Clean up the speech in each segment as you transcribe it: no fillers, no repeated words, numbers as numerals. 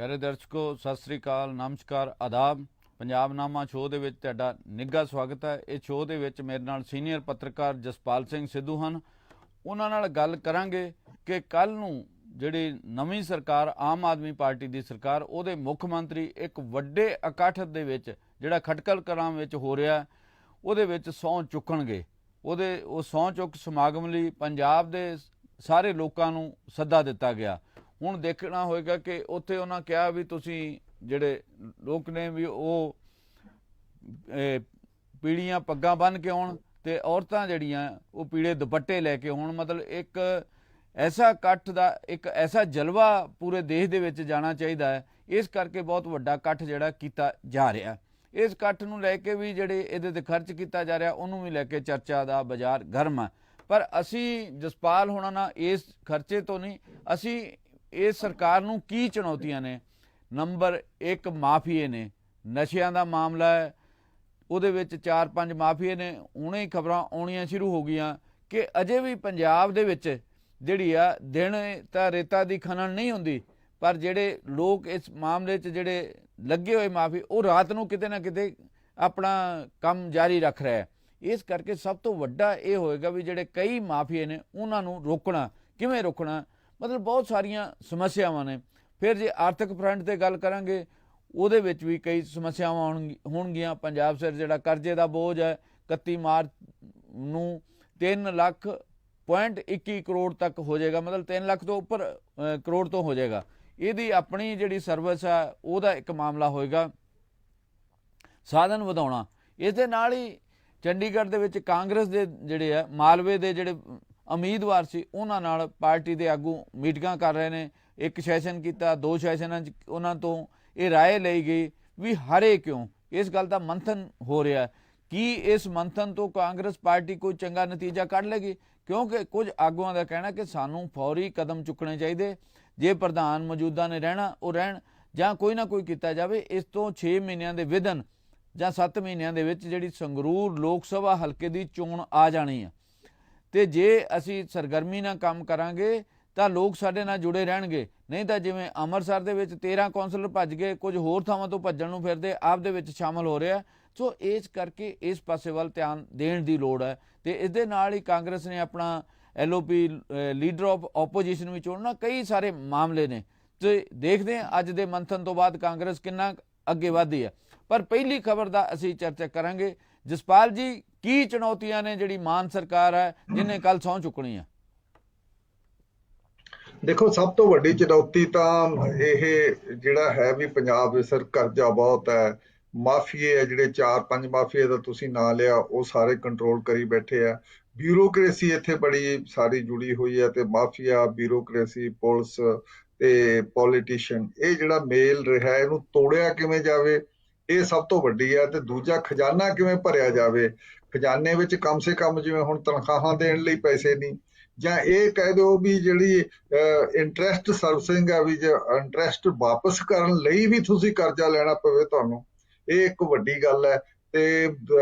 प्यारे दर्शकों सत श्री अकाल नमस्कार आदाब। पंजाबनामा शो ਦੇ ਵਿੱਚ ਤੁਹਾਡਾ ਨਿੱਘਾ ਸਵਾਗਤ ਹੈ। ਇਹ ਸ਼ੋਅ ਦੇ ਵਿੱਚ ਮੇਰੇ ਨਾਲ ਸੀਨੀਅਰ ਪੱਤਰਕਾਰ ਜਸਪਾਲ ਸਿੰਘ ਸਿੱਧੂ ਹਨ। ਉਹਨਾਂ ਨਾਲ ਗੱਲ ਕਰਾਂਗੇ ਕਿ ਕੱਲ ਨੂੰ ਜਿਹੜੀ ਨਵੀਂ ਸਰਕਾਰ ਆਮ ਆਦਮੀ ਪਾਰਟੀ ਦੀ ਸਰਕਾਰ ਉਹਦੇ ਮੁੱਖ ਮੰਤਰੀ ਇੱਕ ਵੱਡੇ ਇਕੱਠ ਦੇ ਵਿੱਚ ਜਿਹੜਾ ਖਟਕਲ ਕਲਾਂ ਵਿੱਚ ਹੋ ਰਿਹਾ ਉਹਦੇ ਵਿੱਚ ਸਹੁੰ ਚੁੱਕਣਗੇ। ਉਹ ਸਹੁੰ ਚੁੱਕ ਸਮਾਗਮ ਲਈ ਪੰਜਾਬ ਦੇ ਸਾਰੇ ਲੋਕਾਂ ਨੂੰ ਸੱਦਾ ਦਿੱਤਾ ਗਿਆ। ਹੁਣ ਦੇਖਣਾ ਹੋਏਗਾ ਕਿ ਉੱਥੇ ਉਹਨਾਂ ਕਿਹਾ ਵੀ ਤੁਸੀਂ ਜਿਹੜੇ ਲੋਕ ਨੇ ਵੀ ਉਹ ਪੀੜੀਆਂ ਪੱਗਾਂ ਬੰਨ੍ਹ ਕੇ ਆਉਣ ਅਤੇ ਔਰਤਾਂ ਜਿਹੜੀਆਂ ਉਹ ਪੀਲੇ ਦੁਪੱਟੇ ਲੈ ਕੇ ਆਉਣ। ਮਤਲਬ ਇੱਕ ਐਸਾ ਇਕੱਠ ਦਾ ਇੱਕ ਐਸਾ ਜਲਵਾ ਪੂਰੇ ਦੇਸ਼ ਦੇ ਵਿੱਚ ਜਾਣਾ ਚਾਹੀਦਾ ਹੈ। ਇਸ ਕਰਕੇ ਬਹੁਤ ਵੱਡਾ ਇਕੱਠ ਜਿਹੜਾ ਕੀਤਾ ਜਾ ਰਿਹਾ। ਇਸ ਇਕੱਠ ਨੂੰ ਲੈ ਕੇ ਵੀ ਜਿਹੜੇ ਇਹਦੇ 'ਤੇ ਖਰਚ ਕੀਤਾ ਜਾ ਰਿਹਾ ਉਹਨੂੰ ਵੀ ਲੈ ਕੇ ਚਰਚਾ ਦਾ ਬਾਜ਼ਾਰ ਗਰਮ ਹੈ। ਪਰ ਅਸੀਂ ਜਸਪਾਲ ਹੋਣਾ ਨਾਲ ਇਸ ਖਰਚੇ ਤੋਂ ਨਹੀਂ, ਅਸੀਂ ਇਸ ਸਰਕਾਰ ਨੂੰ ਕੀ ਚੁਣੌਤੀਆਂ ਨੇ। ਨੰਬਰ 1 ਮਾਫੀਏ ਨੇ, ਨਸ਼ਿਆਂ ਦਾ ਮਾਮਲਾ ਹੈ, ਉਹਦੇ ਵਿੱਚ 4-5 ਮਾਫੀਏ ਨੇ। ਹੁਣੇ ਹੀ ਖਬਰਾਂ ਆਉਣੀਆਂ ਸ਼ੁਰੂ ਹੋ ਗਈਆਂ ਕਿ ਅਜੇ ਵੀ ਪੰਜਾਬ ਦੇ ਵਿੱਚ ਜਿਹੜੀ ਆ ਦਿਨ ਤਾਂ ਰੇਤਾ ਦੀ ਖਨਨ ਨਹੀਂ ਹੁੰਦੀ, ਪਰ ਜਿਹੜੇ ਲੋਕ ਇਸ ਮਾਮਲੇ 'ਚ ਜਿਹੜੇ ਲੱਗੇ ਹੋਏ ਮਾਫੀ ਉਹ ਰਾਤ ਨੂੰ ਕਿਤੇ ਨਾ ਕਿਤੇ ਆਪਣਾ ਕੰਮ ਜਾਰੀ ਰੱਖ ਰਿਹਾ। ਇਸ ਕਰਕੇ ਸਭ ਤੋਂ ਵੱਡਾ ਇਹ ਹੋਏਗਾ ਵੀ ਜਿਹੜੇ ਕਈ ਮਾਫੀਏ ਨੇ ਉਹਨਾਂ ਨੂੰ ਰੋਕਣਾ। ਕਿਵੇਂ ਰੋਕਣਾ? ਮਤਲਬ ਬਹੁਤ ਸਾਰੀਆਂ ਸਮੱਸਿਆਵਾਂ ਨੇ। ਫਿਰ ਜੇ ਆਰਥਿਕ ਫਰੰਟ 'ਤੇ ਗੱਲ ਕਰਾਂਗੇ ਉਹਦੇ ਵਿੱਚ ਵੀ ਕਈ ਸਮੱਸਿਆਵਾਂ ਹੋਣਗੀਆਂ। ਪੰਜਾਬ ਸਿਰ ਜਿਹੜਾ ਕਰਜ਼ੇ ਦਾ ਬੋਝ ਹੈ 31 ਮਾਰਚ ਨੂੰ 3,21 ਕਰੋੜ ਤੱਕ ਹੋ ਜਾਏਗਾ, ਮਤਲਬ 3 ਲੱਖ ਤੋਂ ਉੱਪਰ ਕਰੋੜ ਤੋਂ ਹੋ ਜਾਏਗਾ। ਇਹਦੀ ਆਪਣੀ ਜਿਹੜੀ ਸਰਵਿਸ ਆ ਉਹਦਾ ਇੱਕ ਮਾਮਲਾ ਹੋਏਗਾ। ਸਾਧਨ ਵਧਾਉਣਾ, ਇਸ ਦੇ ਨਾਲ ਹੀ ਚੰਡੀਗੜ੍ਹ ਦੇ ਵਿੱਚ ਕਾਂਗਰਸ ਦੇ ਜਿਹੜੇ ਆ ਮਾਲਵੇ ਦੇ ਜਿਹੜੇ ਉਮੀਦਵਾਰ ਸੀ ਉਹਨਾਂ ਨਾਲ ਪਾਰਟੀ ਦੇ ਆਗੂ ਮੀਟਿੰਗਾਂ ਕਰ ਰਹੇ ਨੇ। ਇੱਕ ਸੈਸ਼ਨ ਕੀਤਾ, 2 ਸੈਸ਼ਨਾਂ 'ਚ ਉਹਨਾਂ ਤੋਂ ਇਹ ਰਾਏ ਲਈ ਗਈ ਵੀ ਹਾਰੇ ਕਿਉਂ। ਇਸ ਗੱਲ ਦਾ ਮੰਥਨ ਹੋ ਰਿਹਾ। ਕੀ ਇਸ ਮੰਥਨ ਤੋਂ ਕਾਂਗਰਸ ਪਾਰਟੀ ਕੋਈ ਚੰਗਾ ਨਤੀਜਾ ਕੱਢ ਲੇਗੀ? ਕਿਉਂਕਿ ਕੁਝ ਆਗੂਆਂ ਦਾ ਕਹਿਣਾ ਕਿ ਸਾਨੂੰ ਫੌਰੀ ਕਦਮ ਚੁੱਕਣੇ ਚਾਹੀਦੇ। ਜੇ ਪ੍ਰਧਾਨ ਮੌਜੂਦਾ ਨੇ ਰਹਿਣਾ ਉਹ ਰਹਿਣ, ਜਾਂ ਕੋਈ ਨਾ ਕੋਈ ਕੀਤਾ ਜਾਵੇ। ਇਸ ਤੋਂ 6 ਮਹੀਨਿਆਂ ਦੇ ਵਿਦਨ ਜਾਂ 7 ਮਹੀਨਿਆਂ ਦੇ ਵਿੱਚ ਜਿਹੜੀ ਸੰਗਰੂਰ ਲੋਕ ਸਭਾ ਹਲਕੇ ਦੀ ਚੋਣ ਆ ਜਾਣੀ ਆ, ਅਤੇ ਜੇ ਅਸੀਂ ਸਰਗਰਮੀ ਨਾਲ ਕੰਮ ਕਰਾਂਗੇ ਤਾਂ ਲੋਕ ਸਾਡੇ ਨਾਲ ਜੁੜੇ ਰਹਿਣਗੇ। ਨਹੀਂ ਤਾਂ ਜਿਵੇਂ ਅੰਮ੍ਰਿਤਸਰ ਦੇ ਵਿੱਚ 13 ਕੌਂਸਲਰ ਭੱਜ ਗਏ, ਕੁਝ ਹੋਰ ਥਾਵਾਂ ਤੋਂ ਭੱਜਣ ਨੂੰ ਫਿਰਦੇ, ਆਪ ਦੇ ਵਿੱਚ ਸ਼ਾਮਲ ਹੋ ਰਿਹਾ। ਸੋ ਇਸ ਕਰਕੇ ਇਸ ਪਾਸੇ ਵੱਲ ਧਿਆਨ ਦੇਣ ਦੀ ਲੋੜ ਹੈ। ਅਤੇ ਇਸ ਦੇ ਨਾਲ ਹੀ ਕਾਂਗਰਸ ਨੇ ਆਪਣਾ LOP ਲੀਡਰ ਆਫ ਓਪੋਜੀਸ਼ਨ ਵੀ ਚੁਣਨਾ। ਕਈ ਸਾਰੇ ਮਾਮਲੇ ਨੇ ਅਤੇ ਦੇਖਦੇ ਹਾਂ ਅੱਜ ਦੇ ਮੰਥਨ ਤੋਂ ਬਾਅਦ ਕਾਂਗਰਸ ਕਿੰਨਾ ਅੱਗੇ ਵੱਧਦੀ ਹੈ। ਪਰ ਪਹਿਲੀ ਖਬਰ ਦਾ ਅਸੀਂ ਚਰਚਾ ਕਰਾਂਗੇ। ਜਸਪਾਲ ਜੀ, ਕੀ ਚੁਣੌਤੀਆਂ ਨੇ ਜਿਹੜੀ ਮਾਨ ਸਰਕਾਰ ਹੈ ਜਿਹਨੇ ਕੱਲ ਸਹੁੰ ਚੁੱਕਣੀ ਆ? ਦੇਖੋ, ਸਭ ਤੋਂ ਵੱਡੀ ਚੁਣੌਤੀ ਤਾਂ ਇਹ ਜਿਹੜਾ ਹੈ ਵੀ ਪੰਜਾਬ ਵਿੱਚ ਸਰ ਕਰਜ਼ਾ ਬਹੁਤ ਹੈ। ਮਾਫੀਏ ਹੈ ਜਿਹੜੇ 4-5 ਮਾਫੀਏ ਦਾ ਤੁਸੀਂ ਨਾਂ ਲਿਆ, ਉਹ ਸਾਰੇ ਕੰਟਰੋਲ ਕਰੀ ਬੈਠੇ ਆ। ਬਿਊਰੋਕ੍ਰੇਸੀ ਇੱਥੇ ਬੜੀ ਸਾਰੀ ਜੁੜੀ ਹੋਈ ਹੈ ਤੇ ਮਾਫੀਆ, ਬਿਊਰੋਕ੍ਰੇਸੀ, ਪੁਲਿਸ ਤੇ ਪੋਲੀਟੀਸ਼ੀਅਨ, ਇਹ ਜਿਹੜਾ ਮੇਲ ਰਿਹਾ ਇਹਨੂੰ ਤੋੜਿਆ ਕਿਵੇਂ ਜਾਵੇ, ਇਹ ਸਭ ਤੋਂ ਵੱਡੀ ਹੈ। ਤੇ ਦੂਜਾ, ਖਜ਼ਾਨਾ ਕਿਵੇਂ ਭਰਿਆ ਜਾਵੇ। ਖਜ਼ਾਨੇ ਵਿੱਚ ਕਮ ਸੇ ਕਮ ਜਿਵੇਂ ਹੁਣ ਤਨਖਾਹਾਂ ਦੇਣ ਲਈ ਪੈਸੇ ਨਹੀਂ, ਜਾਂ ਇਹ ਕਹਿ ਦਿਓ ਵੀ ਜਿਹੜੀ ਇੰਟਰਸਟ ਸਰਵਿਸਿੰਗ ਆ, ਵੀ ਜੇ ਇੰਟਰਸਟ ਵਾਪਸ ਕਰਨ ਲਈ ਵੀ ਤੁਸੀਂ ਕਰਜ਼ਾ ਲੈਣਾ ਪਵੇ ਤੁਹਾਨੂੰ, ਇਹ ਇੱਕ ਵੱਡੀ ਗੱਲ ਹੈ। ਤੇ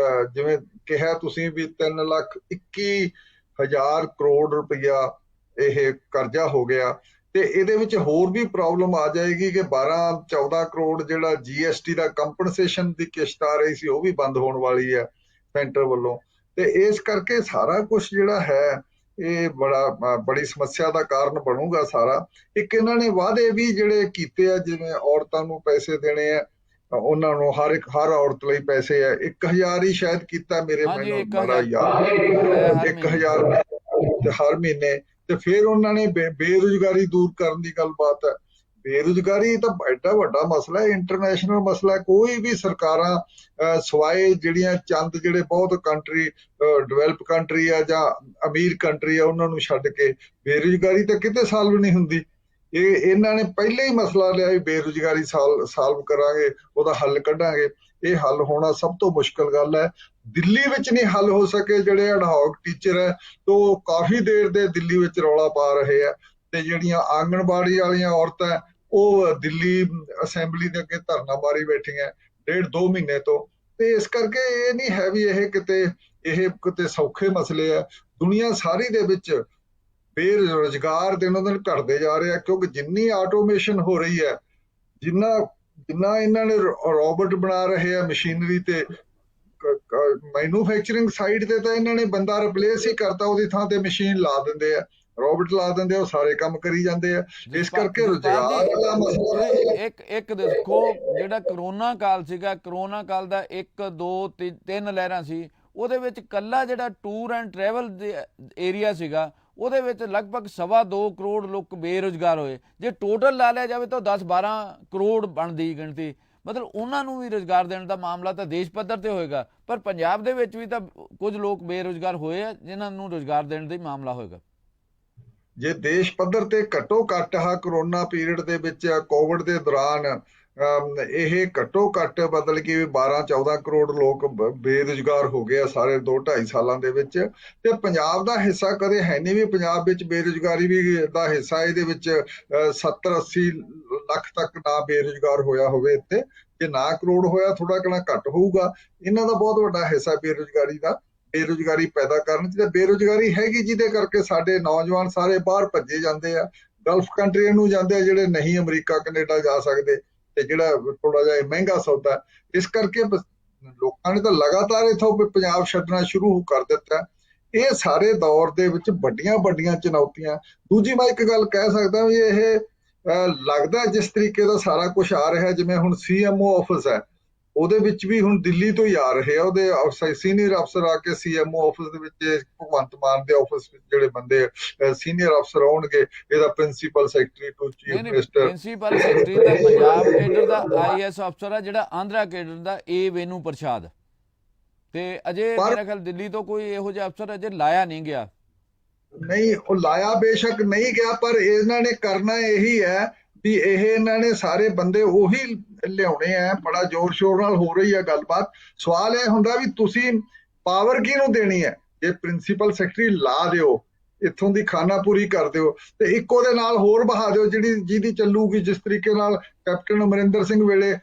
ਜਿਵੇਂ ਕਿਹਾ ਤੁਸੀਂ ਵੀ 3,21,000 ਕਰੋੜ ਰੁਪਇਆ ਇਹ ਕਰਜ਼ਾ ਹੋ ਗਿਆ। ਤੇ ਇਹਦੇ ਵਿੱਚ ਹੋਰ ਵੀ ਪ੍ਰੋਬਲਮ ਆ ਜਾਏਗੀ ਕਿ 12-14 ਕਰੋੜ ਜਿਹੜਾ GST ਦਾ ਕੰਪਨਸੇਸ਼ਨ ਦੀ ਕਿਸ਼ਤ ਆ ਰਹੀ ਸੀ ਉਹ ਵੀ ਬੰਦ ਹੋਣ ਵਾਲੀ ਹੈ ਸੈਂਟਰ ਵੱਲੋਂ। ਤੇ ਇਸ ਕਰਕੇ ਸਾਰਾ ਕੁਝ ਜਿਹੜਾ ਹੈ ਇਹ ਬੜੀ ਸਮੱਸਿਆ ਦਾ ਕਾਰਨ ਬਣੂਗਾ ਸਾਰਾ। ਇੱਕ ਇਹਨਾਂ ਨੇ ਵਾਅਦੇ ਵੀ ਜਿਹੜੇ ਕੀਤੇ ਆ, ਜਿਵੇਂ ਔਰਤਾਂ ਨੂੰ ਪੈਸੇ ਦੇਣੇ ਆ, ਉਹਨਾਂ ਨੂੰ ਹਰ ਔਰਤ ਲਈ ਪੈਸੇ ਆ। 1,000 ਹੀ ਸ਼ਾਇਦ ਕੀਤਾ, ਮੈਨੂੰ ਬੜਾ ਯਾਦ, 1,000 ਹਰ ਮਹੀਨੇ। ਤੇ ਫਿਰ ਉਹਨਾਂ ਨੇ ਬੇਰੁਜ਼ਗਾਰੀ ਦੂਰ ਕਰਨ ਦੀ ਗੱਲਬਾਤ ਹੈ। ਬੇਰੁਜ਼ਗਾਰੀ ਤਾਂ ਐਡਾ ਵੱਡਾ ਮਸਲਾ ਹੈ, ਇੰਟਰਨੈਸ਼ਨਲ ਮਸਲਾ ਹੈ। ਕੋਈ ਵੀ ਸਰਕਾਰਾਂ ਸਵਾਏ ਜਿਹੜੀਆਂ ਚੰਦ ਜਿਹੜੇ ਬਹੁਤ ਕੰਟਰੀ ਡਿਵੈਲਪ ਕੰਟਰੀ ਆ ਜਾਂ ਅਮੀਰ ਕੰਟਰੀ ਆ ਉਹਨਾਂ ਨੂੰ ਛੱਡ ਕੇ, ਬੇਰੁਜ਼ਗਾਰੀ ਤਾਂ ਕਿਤੇ ਸਾਲਵ ਨਹੀਂ ਹੁੰਦੀ। ਇਹਨਾਂ ਨੇ ਪਹਿਲੇ ਹੀ ਮਸਲਾ ਲਿਆ ਵੀ ਬੇਰੁਜ਼ਗਾਰੀ ਸਾਲਵ ਕਰਾਂਗੇ, ਉਹਦਾ ਹੱਲ ਕੱਢਾਂਗੇ। ਇਹ ਹੱਲ ਹੋਣਾ ਸਭ ਤੋਂ ਮੁਸ਼ਕਲ ਗੱਲ ਹੈ। ਦਿੱਲੀ ਵਿੱਚ ਨਹੀਂ ਹੱਲ ਹੋ ਸਕੇ। ਜਿਹੜੇ ਅਡਹੌਕ ਟੀਚਰ ਹੈ ਤੋਂ ਕਾਫੀ ਦੇਰ ਦੇ ਦਿੱਲੀ ਵਿੱਚ ਰੌਲਾ ਪਾ ਰਹੇ ਆ, ਤੇ ਜਿਹੜੀਆਂ ਆਂਗਣਵਾੜੀ ਵਾਲੀਆਂ ਔਰਤਾਂ ਉਹ ਦਿੱਲੀ ਅਸੈਂਬਲੀ ਦੇ ਅੱਗੇ ਧਰਨਾ ਮਾਰੀ ਬੈਠੀਆਂ 1.5-2 ਮਹੀਨੇ ਤੋਂ। ਤੇ ਇਸ ਕਰਕੇ ਇਹ ਨਹੀਂ ਹੈ ਵੀ ਇਹ ਕਿਤੇ ਸੌਖੇ ਮਸਲੇ ਆ। ਦੁਨੀਆ ਸਾਰੀ ਦੇ ਵਿੱਚ ਬੇਰੁਜ਼ਗਾਰ ਦਿਨੋਂ ਦਿਨ ਘਟਦੇ ਜਾ ਰਹੇ ਆ, ਕਿਉਂਕਿ ਜਿੰਨੀ ਆਟੋਮੇਸ਼ਨ ਹੋ ਰਹੀ ਹੈ ਜਿੰਨਾ ਜਿੰਨਾ ਇਹਨਾਂ ਨੇ ਰੋਬੋਟ ਬਣਾ ਰਹੇ ਆ ਮਸ਼ੀਨਰੀ ਤੇ ਮੈਨੂਫੈਕਚਰਿੰਗ ਸਾਈਡ ਤੇ ਤਾਂ ਇਹਨਾਂ ਨੇ ਬੰਦਾ ਰਿਪਲੇਸ ਹੀ ਕਰਤਾ, ਉਹਦੀ ਥਾਂ ਤੇ ਮਸ਼ੀਨ ਲਾ ਦਿੰਦੇ ਆ, ਰੋਬੋਟ ਲਾ ਦਿੰਦੇ ਆ, ਉਹ ਸਾਰੇ ਕੰਮ ਕਰੀ ਜਾਂਦੇ ਆ। ਇਸ ਕਰਕੇ ਜਸਪਾਲ ਜੀ, ਰੁਜ਼ਗਾਰ ਦਾ ਮਸਲਾ ਤੁਸੀਂ ਇੱਕ ਦੇਖੋ, ਜਿਹੜਾ ਕਰੋਨਾ ਕਾਲ ਸੀਗਾ, ਕਰੋਨਾ ਕਾਲ ਦਾ 1 2 3 ਲਹਿਰਾਂ ਸੀ, ਉਹਦੇ ਵਿੱਚ ਕੱਲਾ ਜਿਹੜਾ ਟੂਰ ਐਂਡ ਟਰੈਵਲ ਦੇ ਏਰੀਆ ਸੀਗਾ, ਉਹਦੇ ਵਿੱਚ ਲਗਭਗ 2.25 ਕਰੋੜ ਲੋਕ ਬੇਰੁਜ਼ਗਾਰ ਹੋਏ। ਜੇ ਟੋਟਲ ਲਾ ਲਿਆ ਜਾਵੇ ਤਾਂ 10-12 ਕਰੋੜ ਬਣਦੀ ਗਿਣਤੀ। ਮਤਲਬ ਉਹਨਾਂ ਨੂੰ ਵੀ ਰੁਜ਼ਗਾਰ ਦੇਣ ਦਾ ਮਾਮਲਾ ਤਾਂ ਦੇਸ਼ ਪੱਧਰ ਤੇ ਹੋਏਗਾ, ਪਰ ਪੰਜਾਬ ਦੇ ਵਿੱਚ ਵੀ ਤਾਂ ਕੁਝ ਲੋਕ ਬੇਰੁਜ਼ਗਾਰ ਹੋਏ ਆ ਜਿਨ੍ਹਾਂ ਨੂੰ ਰੁਜ਼ਗਾਰ ਦੇਣ ਦਾ ਮਾਮਲਾ ਹੋਏਗਾ। ਜੇ ਦੇਸ਼ ਪੱਧਰ ਤੇ ਘੱਟੋ ਘੱਟ ਕਰੋਨਾ ਪੀਰੀਅਡ ਦੇ ਵਿੱਚ, ਕੋਵਿਡ ਦੇ ਦੌਰਾਨ ਇਹ ਘੱਟੋ ਘੱਟ ਬਦਲ ਕੇ 12-14 ਕਰੋੜ ਲੋਕ ਬੇਰੁਜ਼ਗਾਰ ਹੋ ਗਏ ਆ ਸਾਰੇ 2-2.5 ਸਾਲਾਂ ਦੇ ਵਿੱਚ। ਤੇ ਪੰਜਾਬ ਦਾ ਹਿੱਸਾ ਕਦੇ ਹੈ ਨਹੀਂ ਵੀ ਪੰਜਾਬ ਵਿੱਚ ਬੇਰੁਜ਼ਗਾਰੀ ਵੀ ਦਾ ਹਿੱਸਾ ਇਹਦੇ ਵਿੱਚ 70-80 ਲੱਖ ਤੱਕ ਨਾ ਬੇਰੁਜ਼ਗਾਰ ਹੋਇਆ ਹੋਵੇ ਇੱਥੇ। ਜੇ ਨਾ ਕਰੋੜ ਹੋਇਆ, ਥੋੜਾ ਘਣਾ ਘੱਟ ਹੋਊਗਾ। ਇਹਨਾਂ ਦਾ ਬਹੁਤ ਵੱਡਾ ਹਿੱਸਾ ਬੇਰੁਜ਼ਗਾਰੀ ਦਾ, ਬੇਰੁਜ਼ਗਾਰੀ ਪੈਦਾ ਕਰਨ ਚ। ਤੇ ਬੇਰੁਜ਼ਗਾਰੀ ਹੈਗੀ ਜਿਹਦੇ ਕਰਕੇ ਸਾਡੇ ਨੌਜਵਾਨ ਸਾਰੇ ਬਾਹਰ ਭੱਜੇ ਜਾਂਦੇ ਆ, ਗਲਫ ਕੰਟਰੀਆਂ ਨੂੰ ਜਾਂਦੇ ਆ, ਜਿਹੜੇ ਨਹੀਂ ਅਮਰੀਕਾ ਕੈਨੇਡਾ ਜਾ ਸਕਦੇ, ਤੇ ਜਿਹੜਾ ਥੋੜਾ ਜਿਹਾ ਮਹਿੰਗਾ ਸੌਦਾ। ਇਸ ਕਰਕੇ ਲੋਕਾਂ ਨੇ ਤਾਂ ਲਗਾਤਾਰ ਇਥੋਂ ਪੰਜਾਬ ਛੱਡਣਾ ਸ਼ੁਰੂ ਕਰ ਦਿੱਤਾ। ਇਹ ਸਾਰੇ ਦੌਰ ਦੇ ਵਿੱਚ ਵੱਡੀਆਂ ਵੱਡੀਆਂ ਚੁਣੌਤੀਆਂ। ਦੂਜੀ ਮੈਂ ਇੱਕ ਗੱਲ ਕਹਿ ਸਕਦਾ ਵੀ ਇਹ ਲੱਗਦਾ ਜਿਸ ਤਰੀਕੇ ਦਾ ਸਾਰਾ ਕੁਝ ਆ ਰਿਹਾ, ਜਿਵੇਂ ਹੁਣ CMO ਆਫਿਸ ਹੈ, ਉਹਦੇ ਵਿੱਚ ਵੀ ਹੁਣ ਦਿੱਲੀ ਤੋਂ ਹੀ ਆ ਰਹੇ ਆ, ਉਹਦੇ ਸੀਨੀਅਰ ਅਫਸਰ ਆ ਕੇ CMO ਆਫਿਸ ਦੇ ਵਿੱਚ, ਭਗਵੰਤ ਮਾਨ ਦੇ ਆਫਿਸ ਵਿੱਚ ਜਿਹੜੇ ਬੰਦੇ ਸੀਨੀਅਰ ਅਫਸਰ ਆਉਣਗੇ, ਇਹਦਾ principal secretary to chief minister. Principal secretary ਦਾ ਪੰਜਾਬ ਕੇਡਰ ਦਾ IAS ਅਫਸਰ ਆ, ਜਿਹੜਾ ਆਂਧਰਾ ਕੇਡਰ ਦਾ A ਵੇਨੂ ਪ੍ਰਸ਼ਾਦ। ਤੇ ਅਜੇ ਮੇਰਾ ਖਿਆਲ ਦਿੱਲੀ ਤੋਂ ਕੋਈ ਇਹੋ ਜਿਹਾ ਅਫਸਰ ਅਜੇ ਲਾਇਆ ਨਹੀਂ ਗਿਆ। ਨਹੀਂ, ਉਹ ਲਾਇਆ ਬੇਸ਼ੱਕ ਨਹੀਂ ਗਿਆ, ਪਰ ਇਹਨਾਂ ਨੇ ਕਰਨਾ ਇਹੀ ਹੈ ਵੀ ਇਹਨਾਂ ਨੇ ਸਾਰੇ ਬੰਦੇ ਉਹੀ ਲਿਆਉਣੇ ਆ। ਬੜਾ ਜ਼ੋਰ ਸ਼ੋਰ ਨਾਲ ਹੋ ਰਹੀ ਹੈ ਗੱਲਬਾਤ। ਸਵਾਲ ਇਹ ਹੁੰਦਾ ਵੀ ਤੁਸੀਂ ਪਾਵਰ ਕਿਹਨੂੰ ਦੇਣੀ ਹੈ। ਜੇ ਪ੍ਰਿੰਸੀਪਲ ਸੈਕਟਰੀ ਲਾ ਦਿਓ, ਇੱਥੋਂ ਦੀ ਖਾਨਾ ਪੂਰੀ ਕਰ ਦਿਓ, ਤੇ ਇੱਕੋ ਦੇ ਨਾਲ ਹੋਰ ਬਹਾ ਦਿਓ ਜਿਹਦੀ ਚੱਲੂਗੀ, ਜਿਸ ਤਰੀਕੇ ਨਾਲ ਕੈਪਟਨ ਅਮਰਿੰਦਰ ਸਿੰਘ ਵੇਲੇ